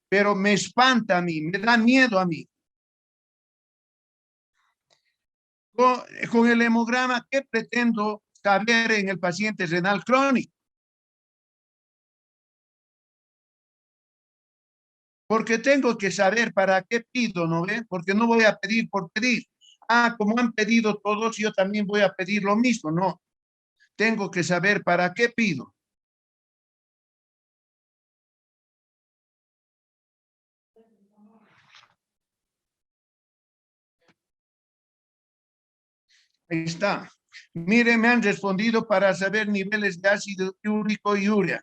Pero me espanta a mí, me da miedo a mí. Con el hemograma, ¿qué pretendo saber en el paciente renal crónico? Porque tengo que saber para qué pido, ¿no ven? Porque no voy a pedir por pedir. Ah, como han pedido todos, yo también voy a pedir lo mismo, no. Tengo que saber para qué pido. Ahí está. Miren, me han respondido para saber niveles de ácido úrico y urea.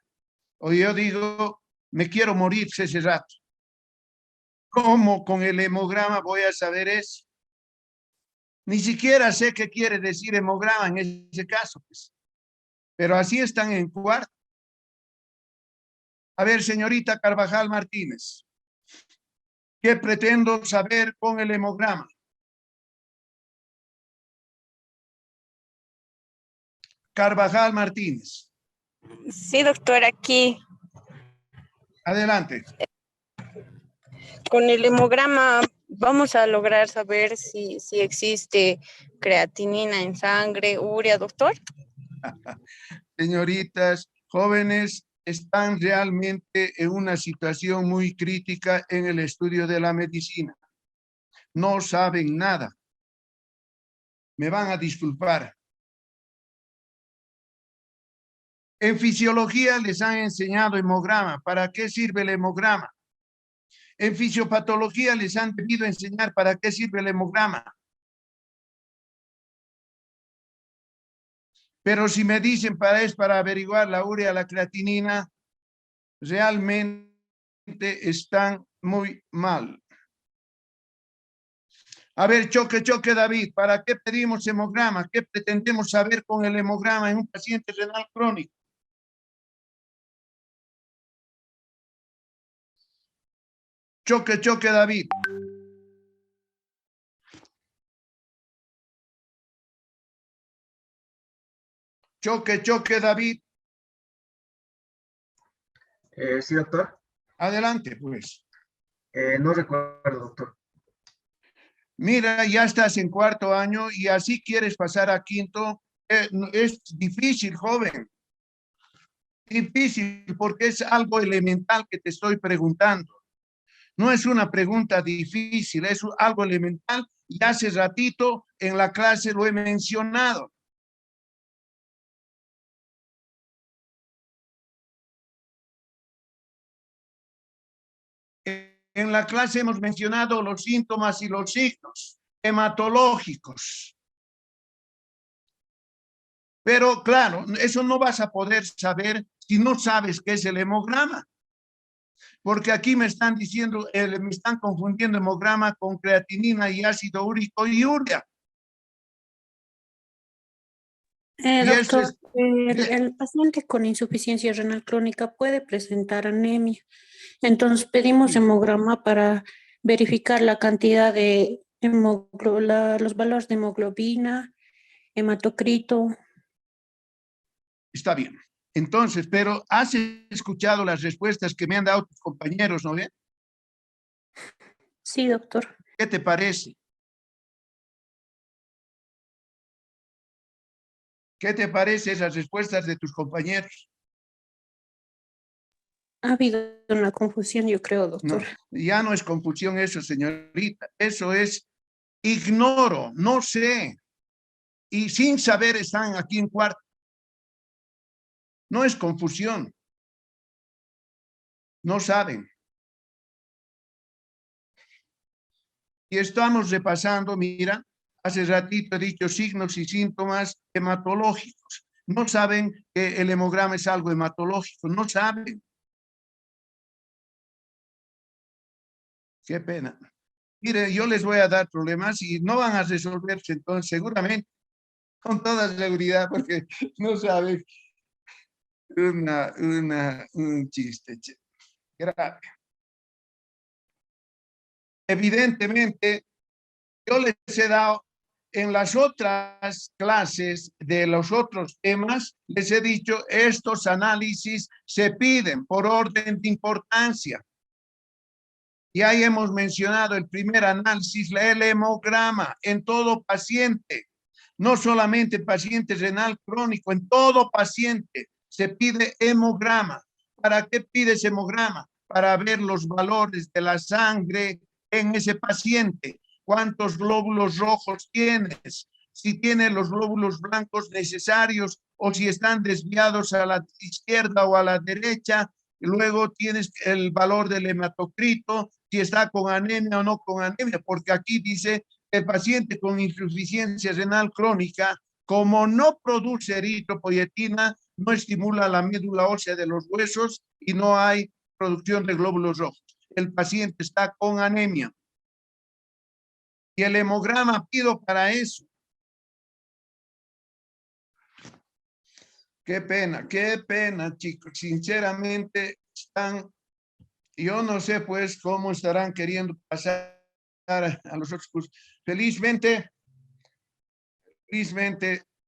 O yo digo, me quiero morir ese rato. ¿Cómo con el hemograma voy a saber eso? Ni siquiera sé qué quiere decir hemograma en ese caso, pues. Pero así están en cuarto. A ver, señorita Carvajal Martínez, ¿qué pretendo saber con el hemograma? Carvajal Martínez. Sí, doctor, aquí. Adelante. Con el hemograma vamos a lograr saber si existe creatinina en sangre, urea, doctor. Señoritas, jóvenes, están realmente en una situación muy crítica en el estudio de la medicina. No saben nada. Me van a disculpar. En fisiología les han enseñado hemograma. ¿Para qué sirve el hemograma? En fisiopatología les han debido enseñar para qué sirve el hemograma. Pero si me dicen es para averiguar la urea, la creatinina, realmente están muy mal. A ver, choque, David, ¿para qué pedimos hemograma? ¿Qué pretendemos saber con el hemograma en un paciente renal crónico? Choque, David. Choque, David. Sí, doctor. Adelante, pues. No recuerdo, doctor. Mira, ya estás en cuarto año y así quieres pasar a quinto. Es difícil, joven. Difícil porque es algo elemental que te estoy preguntando. No es una pregunta difícil, es algo elemental y hace ratito en la clase lo he mencionado. En la clase hemos mencionado los síntomas y los signos hematológicos. Pero claro, eso no vas a poder saber si no sabes qué es el hemograma. Porque aquí me están diciendo, me están confundiendo hemograma con creatinina y ácido úrico y urea. Doctor, el paciente con insuficiencia renal crónica puede presentar anemia. Entonces pedimos hemograma para verificar la cantidad de los valores de hemoglobina, hematocrito. Está bien. Entonces, pero has escuchado las respuestas que me han dado tus compañeros, ¿no ve? Sí, doctor. ¿Qué te parece? ¿Qué te parece esas respuestas de tus compañeros? Ha habido una confusión, yo creo, doctor. No, ya no es confusión eso, señorita. Eso es ignoro, no sé. Y sin saber están aquí en cuarto. No es confusión. No saben. Y estamos repasando, mira, hace ratito he dicho signos y síntomas hematológicos. No saben que el hemograma es algo hematológico, no saben. Qué pena. Mire, yo les voy a dar problemas y no van a resolverse entonces seguramente, con toda seguridad, porque no saben. Un chiste grave. Evidentemente, yo les he dado en las otras clases de los otros temas, les he dicho, estos análisis se piden por orden de importancia. Y ahí hemos mencionado el primer análisis, el hemograma en todo paciente, no solamente paciente renal crónico, en todo paciente se pide hemograma. ¿Para qué pides hemograma? Para ver los valores de la sangre en ese paciente. ¿Cuántos glóbulos rojos tienes? Si tienes los glóbulos blancos necesarios o si están desviados a la izquierda o a la derecha. Luego tienes el valor del hematocrito, si está con anemia o no con anemia, porque aquí dice que el paciente con insuficiencia renal crónica, como no produce eritropoyetina, no estimula la médula ósea de los huesos y no hay producción de glóbulos rojos. El paciente está con anemia. Y el hemograma pido para eso. Qué pena, chicos. Sinceramente, yo no sé pues cómo estarán queriendo pasar a los otros cursos. Felizmente,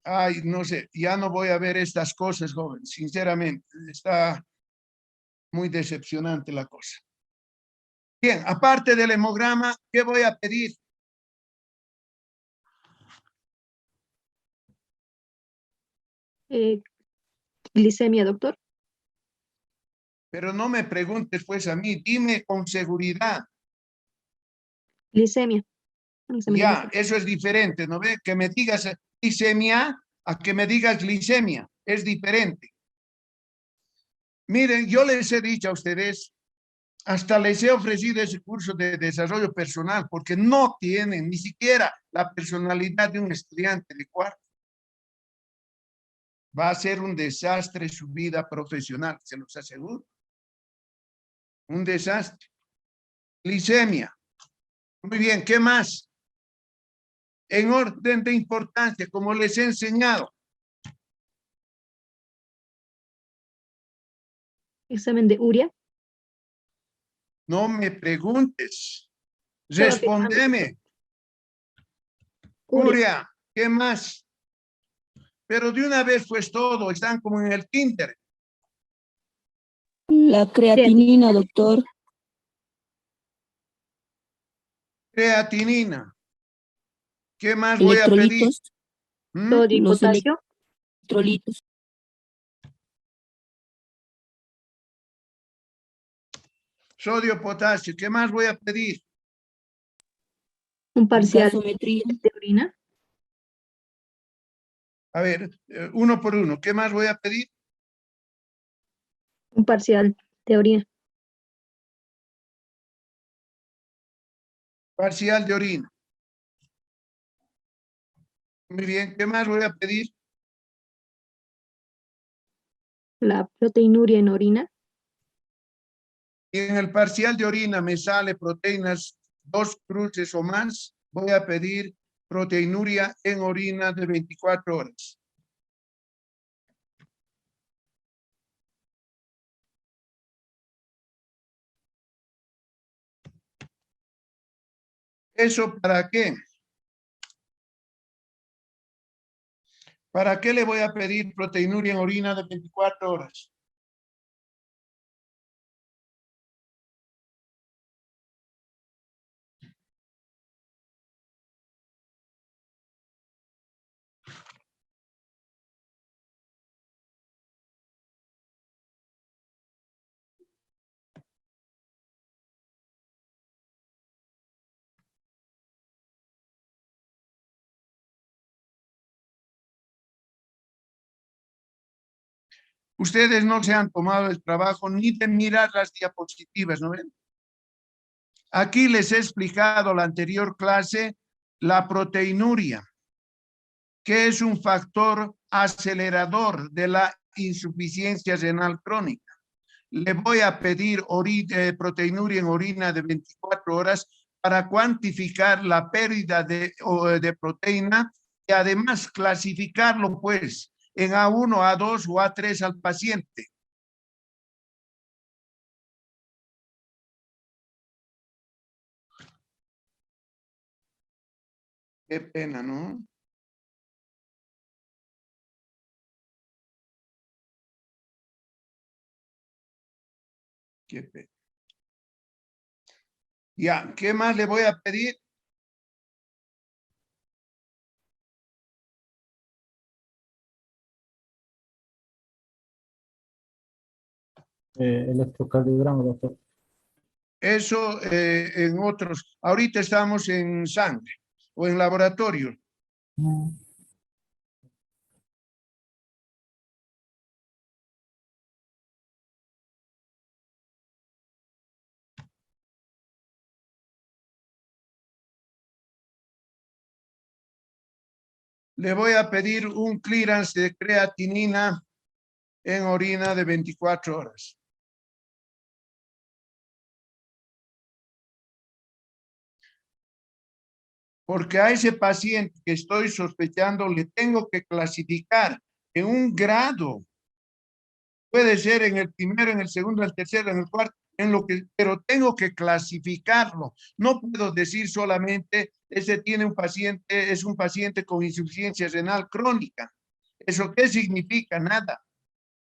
ay, no sé, ya no voy a ver estas cosas, joven. Sinceramente, está muy decepcionante la cosa. Bien, aparte del hemograma, ¿qué voy a pedir? Glicemia, doctor. Pero no me preguntes pues a mí, dime con seguridad. Glicemia. Ya, eso es diferente, ¿no ve? Que me digas glicemia a que me digas glicemia, es diferente. Miren, yo les he dicho a ustedes, hasta les he ofrecido ese curso de desarrollo personal, porque no tienen ni siquiera la personalidad de un estudiante de cuarto. Va a ser un desastre su vida profesional, se los aseguro. Un desastre. Glicemia. Muy bien, ¿qué más? En orden de importancia, como les he enseñado. Examen de urea. No me preguntes. Respóndeme. Urea, ¿qué más? Pero de una vez pues todo, están como en el kinder. La creatinina, doctor. Creatinina. ¿Qué más voy a pedir? ¿Mm? Sodio y potasio. Electrolitos. Sodio, potasio. ¿Qué más voy a pedir? Un parcial Gasometría. de orina. A ver, uno por uno. ¿Qué más voy a pedir? Un parcial de orina. Parcial de orina. Muy bien. ¿Qué más voy a pedir? La proteinuria en orina. Y en el parcial de orina me sale proteínas 2 cruces o más. Voy a pedir proteinuria en orina de 24 horas. ¿Eso para qué? ¿Para qué le voy a pedir proteinuria en orina de 24 horas? Ustedes no se han tomado el trabajo ni de mirar las diapositivas, ¿no ven? Aquí les he explicado la anterior clase la proteinuria, que es un factor acelerador de la insuficiencia renal crónica. Le voy a pedir proteinuria en orina de 24 horas para cuantificar la pérdida de proteína y además clasificarlo pues en A1, A2 o A3 al paciente. Qué pena, ¿no? Qué pena. Ya, ¿qué más le voy a pedir? Electrocardiograma, doctor. Eso en otros. Ahorita estamos en sangre o en laboratorio. Le voy a pedir un clearance de creatinina en orina de 24 horas. Porque a ese paciente que estoy sospechando le tengo que clasificar en un grado. Puede ser en el primero, en el segundo, en el tercero, en el cuarto, pero tengo que clasificarlo. No puedo decir solamente ese tiene un paciente, es un paciente con insuficiencia renal crónica. ¿Eso qué significa? Nada.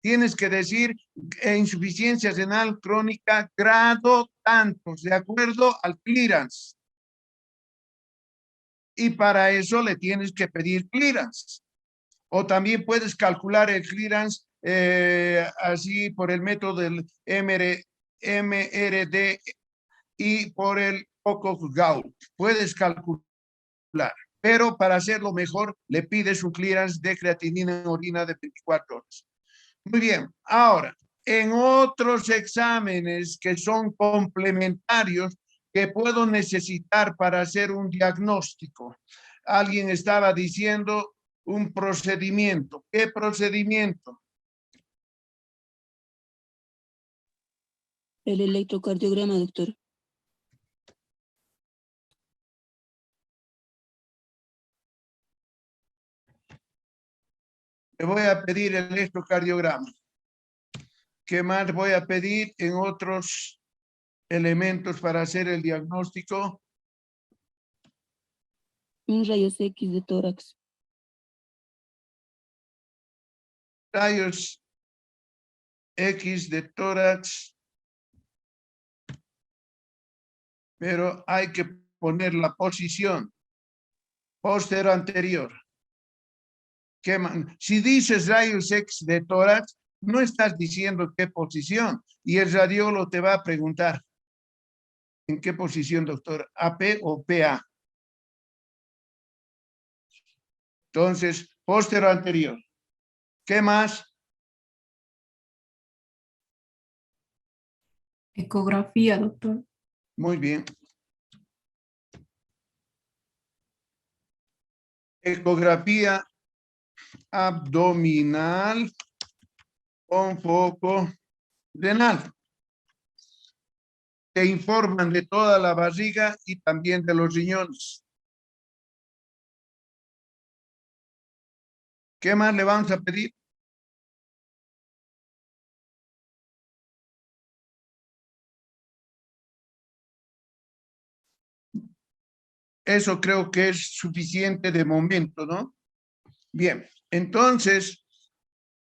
Tienes que decir insuficiencia renal crónica grado tantos, de acuerdo al clearance. Y para eso le tienes que pedir clearance. O también puedes calcular el clearance así por el método del MRD y por el Okoff-Gault. Puedes calcular, pero para hacerlo mejor le pides un clearance de creatinina en orina de 24 horas. Muy bien, ahora, en otros exámenes que son complementarios que puedo necesitar para hacer un diagnóstico. Alguien estaba diciendo un procedimiento. ¿Qué procedimiento? El electrocardiograma, doctor. Le voy a pedir el electrocardiograma. ¿Qué más voy a pedir en otros elementos para hacer el diagnóstico? Un rayos X de tórax. Rayos X de tórax. Pero hay que poner la posición. Póster anterior. Si dices rayos X de tórax, no estás diciendo qué posición. Y el radiólogo te va a preguntar. ¿En qué posición, doctor? ¿AP o PA? Entonces, póster anterior. ¿Qué más? Ecografía, doctor. Muy bien. Ecografía abdominal con foco renal. Te informan de toda la barriga y también de los riñones. ¿Qué más le vamos a pedir? Eso creo que es suficiente de momento, ¿no? Bien, entonces,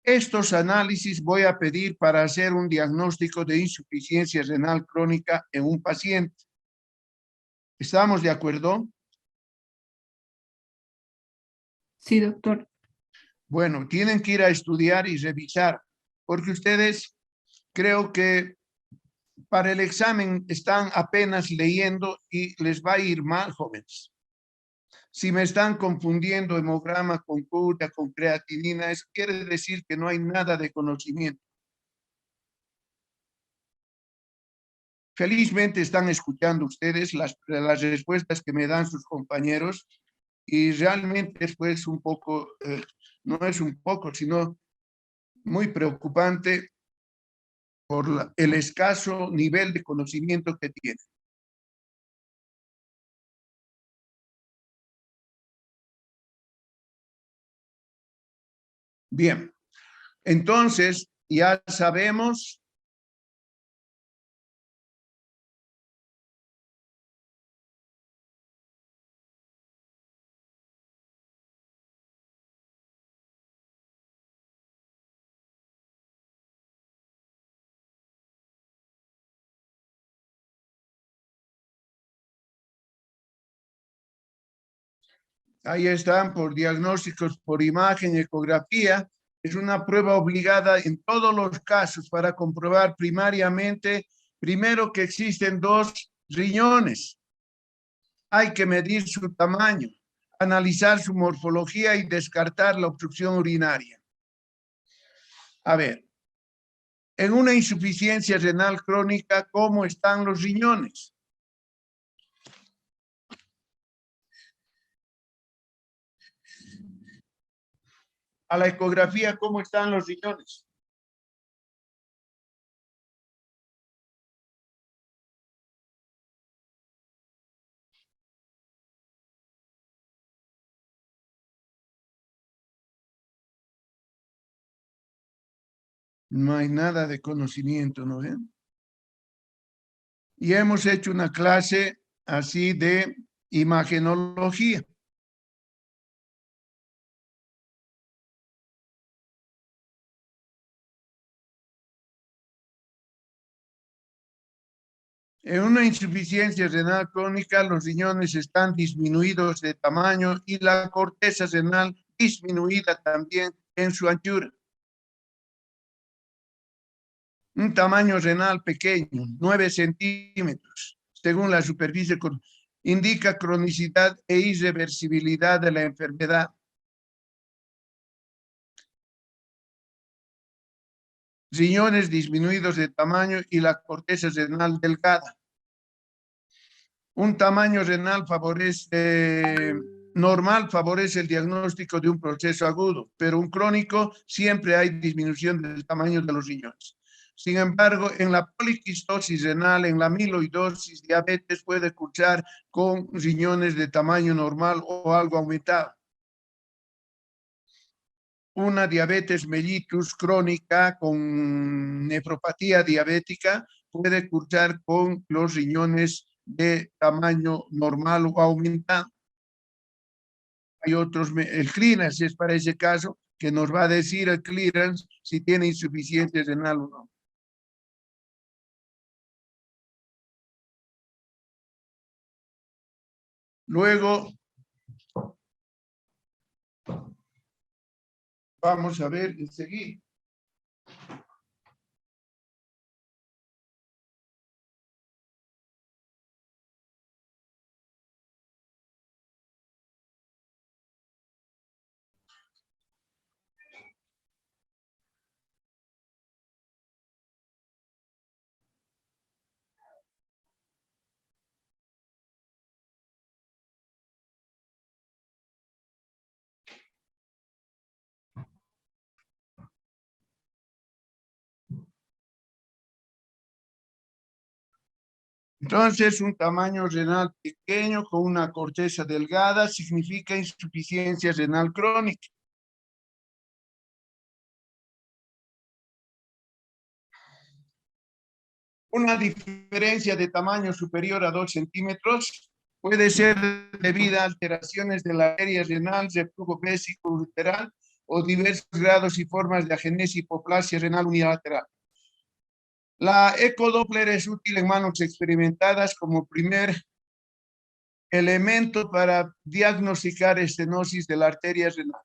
estos análisis voy a pedir para hacer un diagnóstico de insuficiencia renal crónica en un paciente. ¿Estamos de acuerdo? Sí, doctor. Bueno, tienen que ir a estudiar y revisar, porque ustedes creo que para el examen están apenas leyendo y les va a ir mal, jóvenes. Si me están confundiendo hemograma con urea, con creatinina, eso quiere decir que no hay nada de conocimiento. Felizmente están escuchando ustedes las respuestas que me dan sus compañeros y realmente es pues un poco, no es un poco, sino muy preocupante por el escaso nivel de conocimiento que tienen. Bien, entonces ya sabemos ahí están por diagnósticos por imagen, ecografía. Es una prueba obligada en todos los casos para comprobar primariamente, primero que existen dos riñones. Hay que medir su tamaño, analizar su morfología y descartar la obstrucción urinaria. A ver, en una insuficiencia renal crónica, ¿cómo están los riñones? A la ecografía, ¿cómo están los riñones? No hay nada de conocimiento, ¿no ven? Y hemos hecho una clase así de imagenología. En una insuficiencia renal crónica, los riñones están disminuidos de tamaño y la corteza renal disminuida también en su anchura. Un tamaño renal pequeño, 9 centímetros, según la superficie, indica cronicidad e irreversibilidad de la enfermedad. riñones disminuidos de tamaño y la corteza renal delgada. Un tamaño renal normal favorece el diagnóstico de un proceso agudo, pero un crónico siempre hay disminución del tamaño de los riñones. Sin embargo, en la poliquistosis renal, en la amiloidosis, diabetes puede cursar con riñones de tamaño normal o algo aumentado. Una diabetes mellitus crónica con nefropatía diabética puede cursar con los riñones de tamaño normal o aumentado. Hay otros, el clearance es para ese caso, que nos va a decir el clearance si tiene insuficiencia renal o no. Luego, vamos a ver enseguida. Entonces, un tamaño renal pequeño con una corteza delgada significa insuficiencia renal crónica. Una diferencia de tamaño superior a 2 centímetros puede ser debida a alteraciones de la arteria renal, reflujo vésico ureteral o diversos grados y formas de agenesia y hipoplasia renal unilateral. La ecodoppler es útil en manos experimentadas como primer elemento para diagnosticar estenosis de la arteria renal.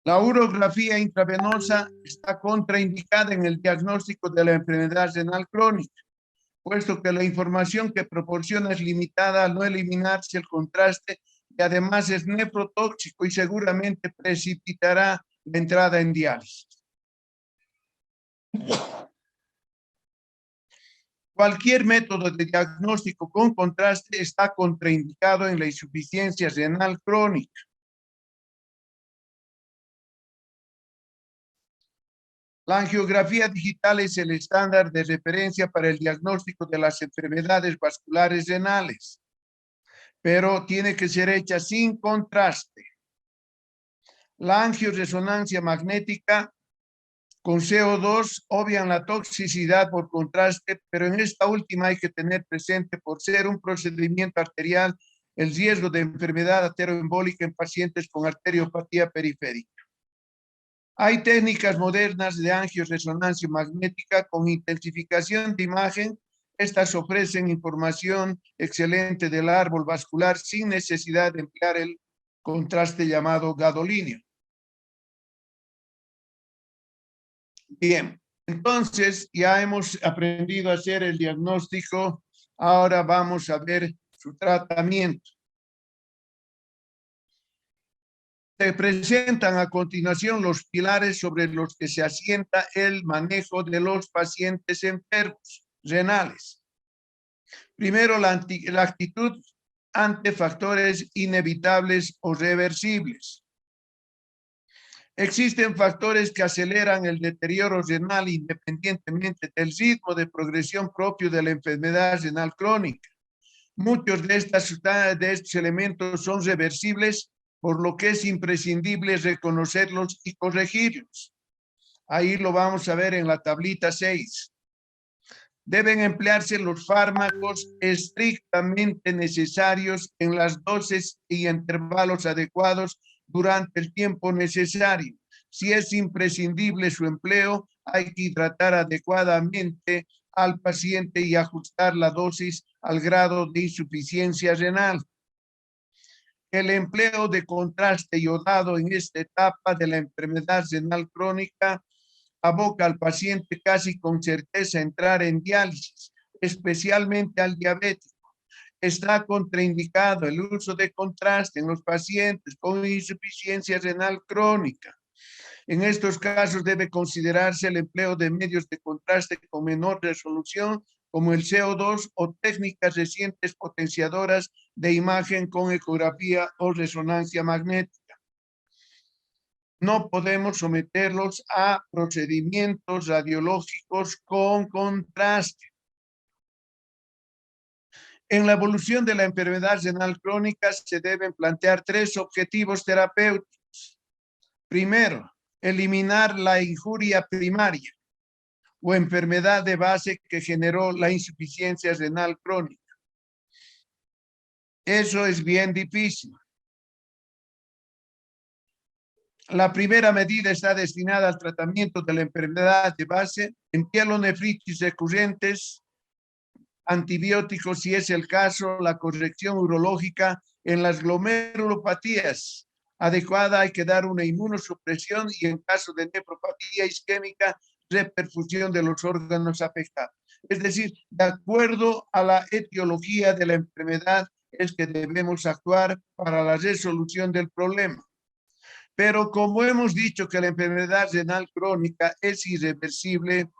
La urografía intravenosa está contraindicada en el diagnóstico de la enfermedad renal crónica, puesto que la información que proporciona es limitada al no eliminarse el contraste y además es nefrotóxico y seguramente precipitará la entrada en diálisis. Cualquier método de diagnóstico con contraste está contraindicado en la insuficiencia renal crónica. La angiografía digital es el estándar de referencia para el diagnóstico de las enfermedades vasculares renales, pero tiene que ser hecha sin contraste. La angioresonancia magnética con CO2 obvian la toxicidad por contraste, pero en esta última hay que tener presente, por ser un procedimiento arterial, el riesgo de enfermedad arterioembólica en pacientes con arteriopatía periférica. Hay técnicas modernas de angioresonancia magnética con intensificación de imagen. Estas ofrecen información excelente del árbol vascular sin necesidad de emplear el contraste llamado gadolíneo. Bien, entonces ya hemos aprendido a hacer el diagnóstico. Ahora vamos a ver su tratamiento. Se presentan a continuación los pilares sobre los que se asienta el manejo de los pacientes enfermos renales. Primero, la actitud ante factores inevitables o reversibles. Existen factores que aceleran el deterioro renal independientemente del ritmo de progresión propio de la enfermedad renal crónica. Muchos de estos elementos son reversibles, por lo que es imprescindible reconocerlos y corregirlos. Ahí lo vamos a ver en la tablita 6. Deben emplearse los fármacos estrictamente necesarios en las dosis y intervalos adecuados durante el tiempo necesario. Si es imprescindible su empleo, hay que hidratar adecuadamente al paciente y ajustar la dosis al grado de insuficiencia renal. El empleo de contraste iodado en esta etapa de la enfermedad renal crónica aboca al paciente casi con certeza a entrar en diálisis, especialmente al diabético. Está contraindicado el uso de contraste en los pacientes con insuficiencia renal crónica. En estos casos debe considerarse el empleo de medios de contraste con menor resolución, como el CO2 o técnicas recientes potenciadoras de imagen con ecografía o resonancia magnética. No podemos someterlos a procedimientos radiológicos con contraste. En la evolución de la enfermedad renal crónica se deben plantear 3 objetivos terapéuticos. Primero, eliminar la injuria primaria o enfermedad de base que generó la insuficiencia renal crónica. Eso es bien difícil. La primera medida está destinada al tratamiento de la enfermedad de base en pielonefritis recurrentes, antibióticos si es el caso, la corrección urológica en las glomerulopatías adecuada, hay que dar una inmunosupresión y en caso de nefropatía isquémica, reperfusión de los órganos afectados. Es decir, de acuerdo a la etiología de la enfermedad es que debemos actuar para la resolución del problema. Pero como hemos dicho que la enfermedad renal crónica es irreversible,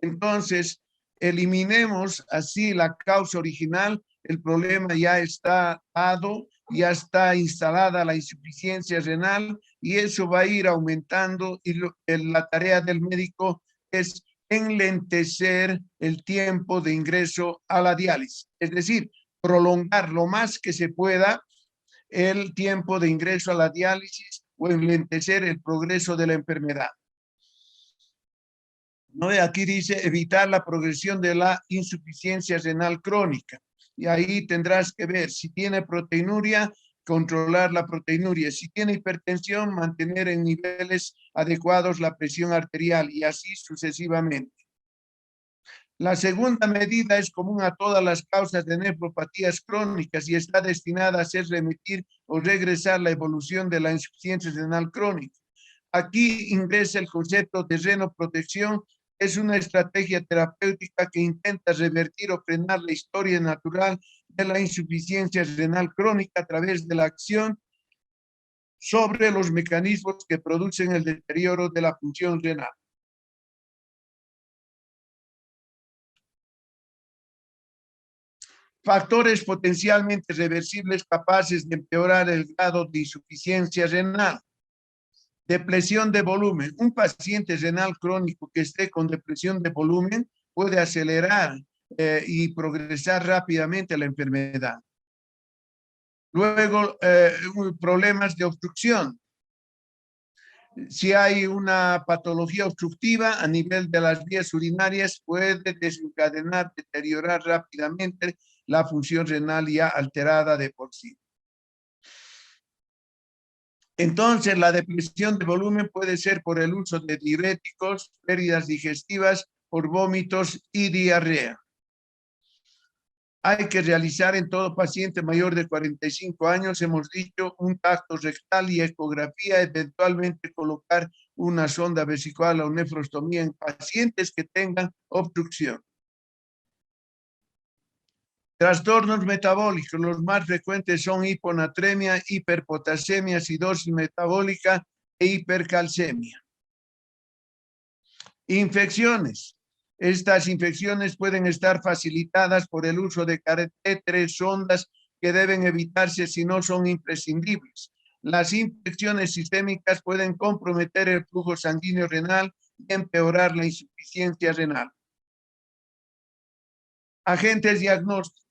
entonces eliminemos así la causa original, el problema ya está dado, ya está instalada la insuficiencia renal y eso va a ir aumentando y la tarea del médico es enlentecer el tiempo de ingreso a la diálisis, es decir, prolongar lo más que se pueda el tiempo de ingreso a la diálisis o enlentecer el progreso de la enfermedad. ¿No? Aquí dice evitar la progresión de la insuficiencia renal crónica. Y ahí tendrás que ver si tiene proteinuria, controlar la proteinuria. Si tiene hipertensión, mantener en niveles adecuados la presión arterial y así sucesivamente. La segunda medida es común a todas las causas de nefropatías crónicas y está destinada a hacer remitir o regresar la evolución de la insuficiencia renal crónica. Aquí ingresa el concepto de renoprotección. Es una estrategia terapéutica que intenta revertir o frenar la historia natural de la insuficiencia renal crónica a través de la acción sobre los mecanismos que producen el deterioro de la función renal. Factores potencialmente reversibles capaces de empeorar el grado de insuficiencia renal. Depresión de volumen. Un paciente renal crónico que esté con depresión de volumen puede acelerar y progresar rápidamente la enfermedad. Luego, problemas de obstrucción. Si hay una patología obstructiva a nivel de las vías urinarias, puede desencadenar, deteriorar rápidamente la función renal ya alterada de por sí. Entonces, la depresión de volumen puede ser por el uso de diuréticos, pérdidas digestivas, por vómitos y diarrea. Hay que realizar en todo paciente mayor de 45 años, hemos dicho, un tacto rectal y ecografía, eventualmente colocar una sonda vesical o nefrostomía en pacientes que tengan obstrucción. Trastornos metabólicos, los más frecuentes son hiponatremia, hiperpotasemia, acidosis metabólica e hipercalcemia. Infecciones. Estas infecciones pueden estar facilitadas por el uso de catéteres, sondas que deben evitarse si no son imprescindibles. Las infecciones sistémicas pueden comprometer el flujo sanguíneo renal y empeorar la insuficiencia renal. Agentes diagnósticos.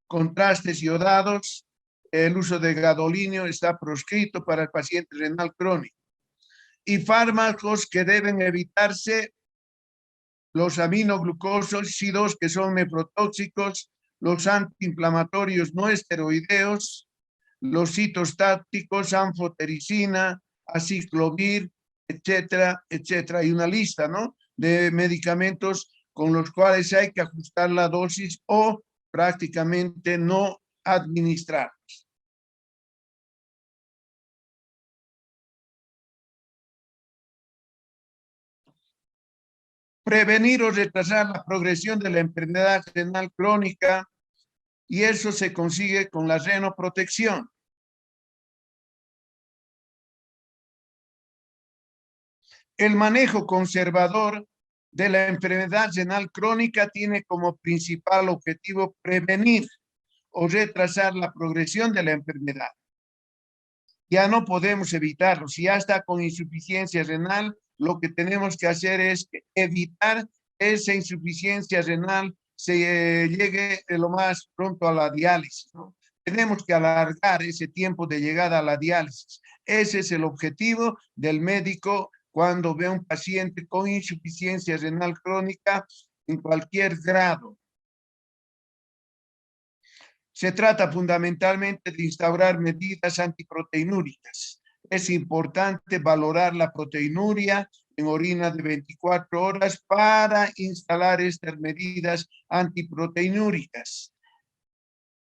Contrastes iodados, el uso de gadolinio está proscrito para el paciente renal crónico. Y fármacos que deben evitarse, los aminoglucósidos que son nefrotóxicos, los antiinflamatorios no esteroideos, los citostáticos, anfotericina, aciclovir, etcétera, etcétera. Hay una lista, ¿no?, de medicamentos con los cuales hay que ajustar la dosis o prácticamente no administrar. Prevenir o retrasar la progresión de la enfermedad renal crónica, y eso se consigue con la renoprotección. El manejo conservador de la enfermedad renal crónica tiene como principal objetivo prevenir o retrasar la progresión de la enfermedad. Ya no podemos evitarlo. Si ya está con insuficiencia renal, lo que tenemos que hacer es evitar esa insuficiencia renal se llegue lo más pronto a la diálisis, ¿no? Tenemos que alargar ese tiempo de llegada a la diálisis. Ese es el objetivo del médico cuando ve a un paciente con insuficiencia renal crónica en cualquier grado. Se trata fundamentalmente de instaurar medidas antiproteinúricas. Es importante valorar la proteinuria en orina de 24 horas para instalar estas medidas antiproteinúricas.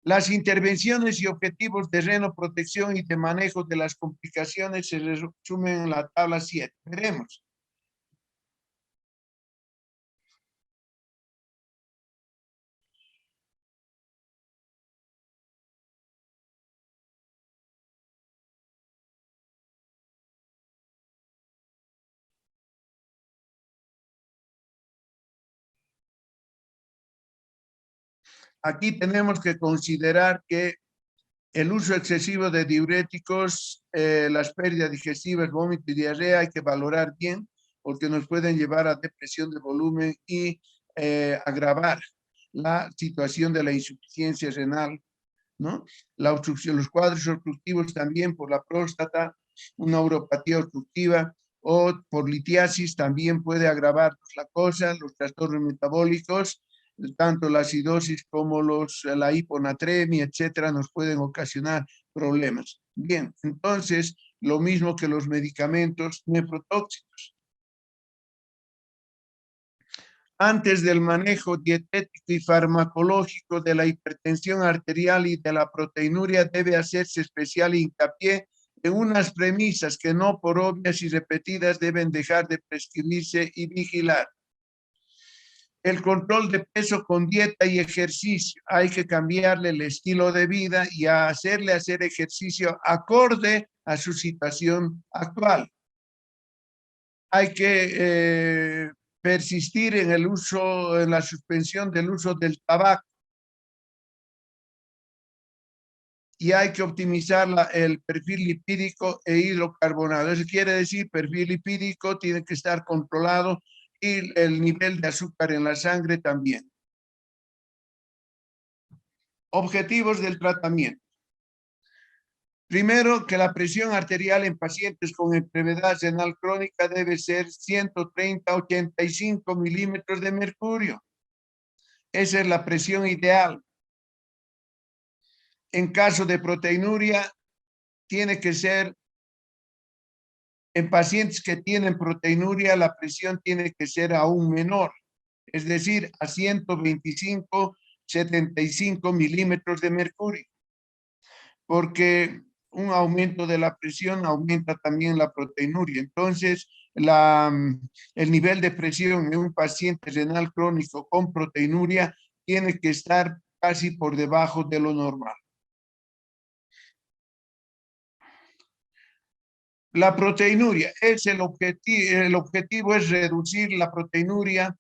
Las intervenciones y objetivos de renoprotección y de manejo de las complicaciones se resumen en la tabla 7. Veremos. Aquí tenemos que considerar que el uso excesivo de diuréticos, las pérdidas digestivas, vómito y diarrea hay que valorar bien porque nos pueden llevar a depresión de volumen y agravar la situación de la insuficiencia renal, ¿no? La obstrucción, los cuadros obstructivos también por la próstata, una uropatía obstructiva o por litiasis también puede agravar la cosa, los trastornos metabólicos, tanto la acidosis como la hiponatremia, etcétera, nos pueden ocasionar problemas. Bien, entonces, lo mismo que los medicamentos nefrotóxicos. Antes del manejo dietético y farmacológico de la hipertensión arterial y de la proteinuria debe hacerse especial hincapié en unas premisas que no por obvias y repetidas deben dejar de prescribirse y vigilar. El control de peso con dieta y ejercicio. Hay que cambiarle el estilo de vida y hacerle hacer ejercicio acorde a su situación actual. Hay que persistir en el uso, en la suspensión del uso del tabaco. Y hay que optimizar el perfil lipídico e hidrocarbonato. Eso quiere decir, perfil lipídico tiene que estar controlado y el nivel de azúcar en la sangre también. Objetivos del tratamiento. Primero, que la presión arterial en pacientes con enfermedad renal crónica debe ser 130-85 milímetros de mercurio. Esa es la presión ideal. En caso de proteinuria, tiene que ser, en pacientes que tienen proteinuria, la presión tiene que ser aún menor, es decir, a 125-75 milímetros de mercurio, porque un aumento de la presión aumenta también la proteinuria. Entonces, el nivel de presión en un paciente renal crónico con proteinuria tiene que estar casi por debajo de lo normal. La proteinuria es el objetivo es reducir la proteinuria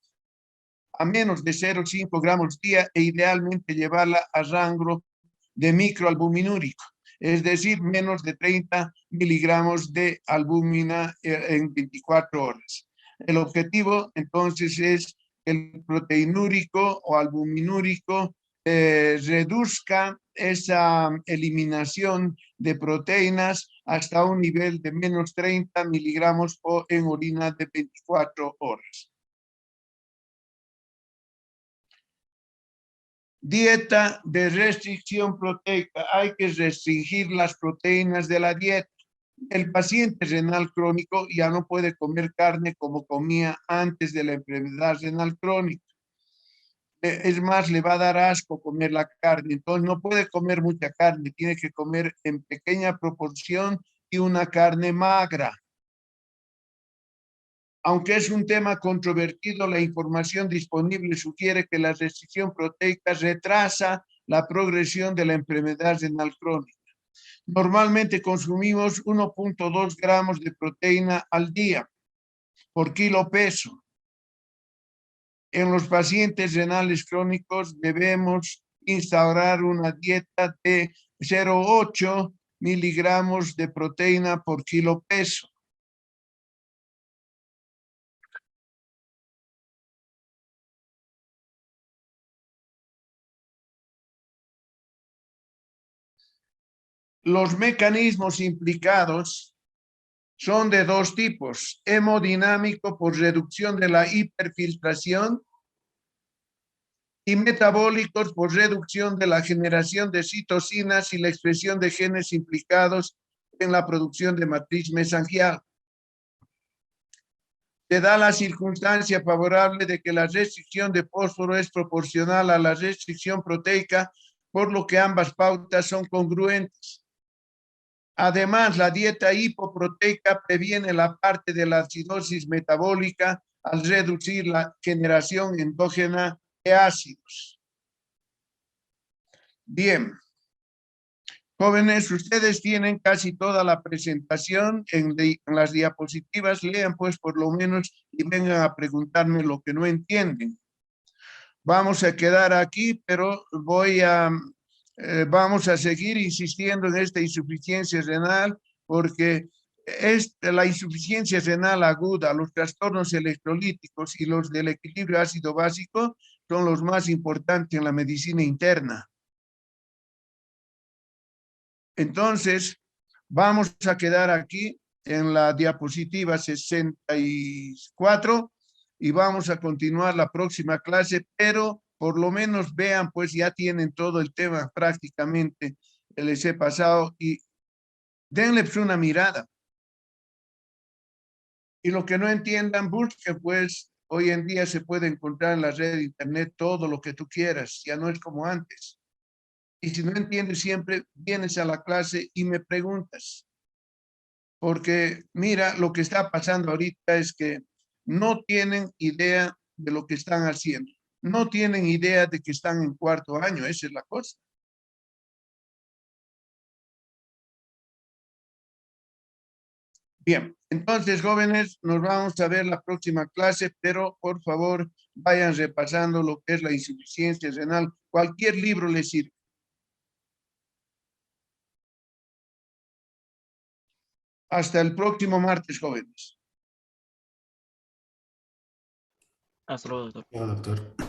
a menos de 0,5 gramos día e idealmente llevarla a rango de microalbuminúrico, es decir, menos de 30 miligramos de albúmina en 24 horas. El objetivo entonces es que el proteinúrico o albuminúrico reduzca esa eliminación de proteínas hasta un nivel de menos 30 miligramos en orina de 24 horas. Dieta de restricción proteica. Hay que restringir las proteínas de la dieta. El paciente renal crónico ya no puede comer carne como comía antes de la enfermedad renal crónica. es más, le va a dar asco comer la carne. Entonces no puede comer mucha carne, tiene que comer en pequeña proporción y una carne magra. Aunque es un tema controvertido, la información disponible sugiere que la restricción proteica retrasa la progresión de la enfermedad renal crónica. Normalmente consumimos 1.2 gramos de proteína al día por kilo peso. En los pacientes renales crónicos debemos instaurar una dieta de 0,8 miligramos de proteína por kilo peso. Los mecanismos implicados son de dos tipos: hemodinámico por reducción de la hiperfiltración y metabólicos por reducción de la generación de citocinas y la expresión de genes implicados en la producción de matriz mesangial. Se da la circunstancia favorable de que la restricción de fósforo es proporcional a la restricción proteica, por lo que ambas pautas son congruentes. Además, la dieta hipoproteica previene la parte de la acidosis metabólica al reducir la generación endógena de ácidos. Bien. Jóvenes, ustedes tienen casi toda la presentación en las diapositivas. Lean pues por lo menos y vengan a preguntarme lo que no entienden. Vamos a quedar aquí, pero vamos a seguir insistiendo en esta insuficiencia renal, porque la insuficiencia renal aguda, los trastornos electrolíticos y los del equilibrio ácido básico son los más importantes en la medicina interna. Entonces, vamos a quedar aquí en la diapositiva 64 y vamos a continuar la próxima clase, pero por lo menos vean, pues ya tienen todo el tema prácticamente, les he pasado, y denle pues una mirada. Y lo que no entiendan, busquen, pues hoy en día se puede encontrar en la red de internet todo lo que tú quieras, ya no es como antes. Y si no entiendes siempre, vienes a la clase y me preguntas. Porque mira, lo que está pasando ahorita es que no tienen idea de lo que están haciendo. No tienen idea de que están en cuarto año, esa es la cosa. Bien, entonces jóvenes, nos vamos a ver la próxima clase, pero por favor vayan repasando lo que es la insuficiencia renal. Cualquier libro les sirve. Hasta el próximo martes, jóvenes. Hasta luego, doctor. Doctor.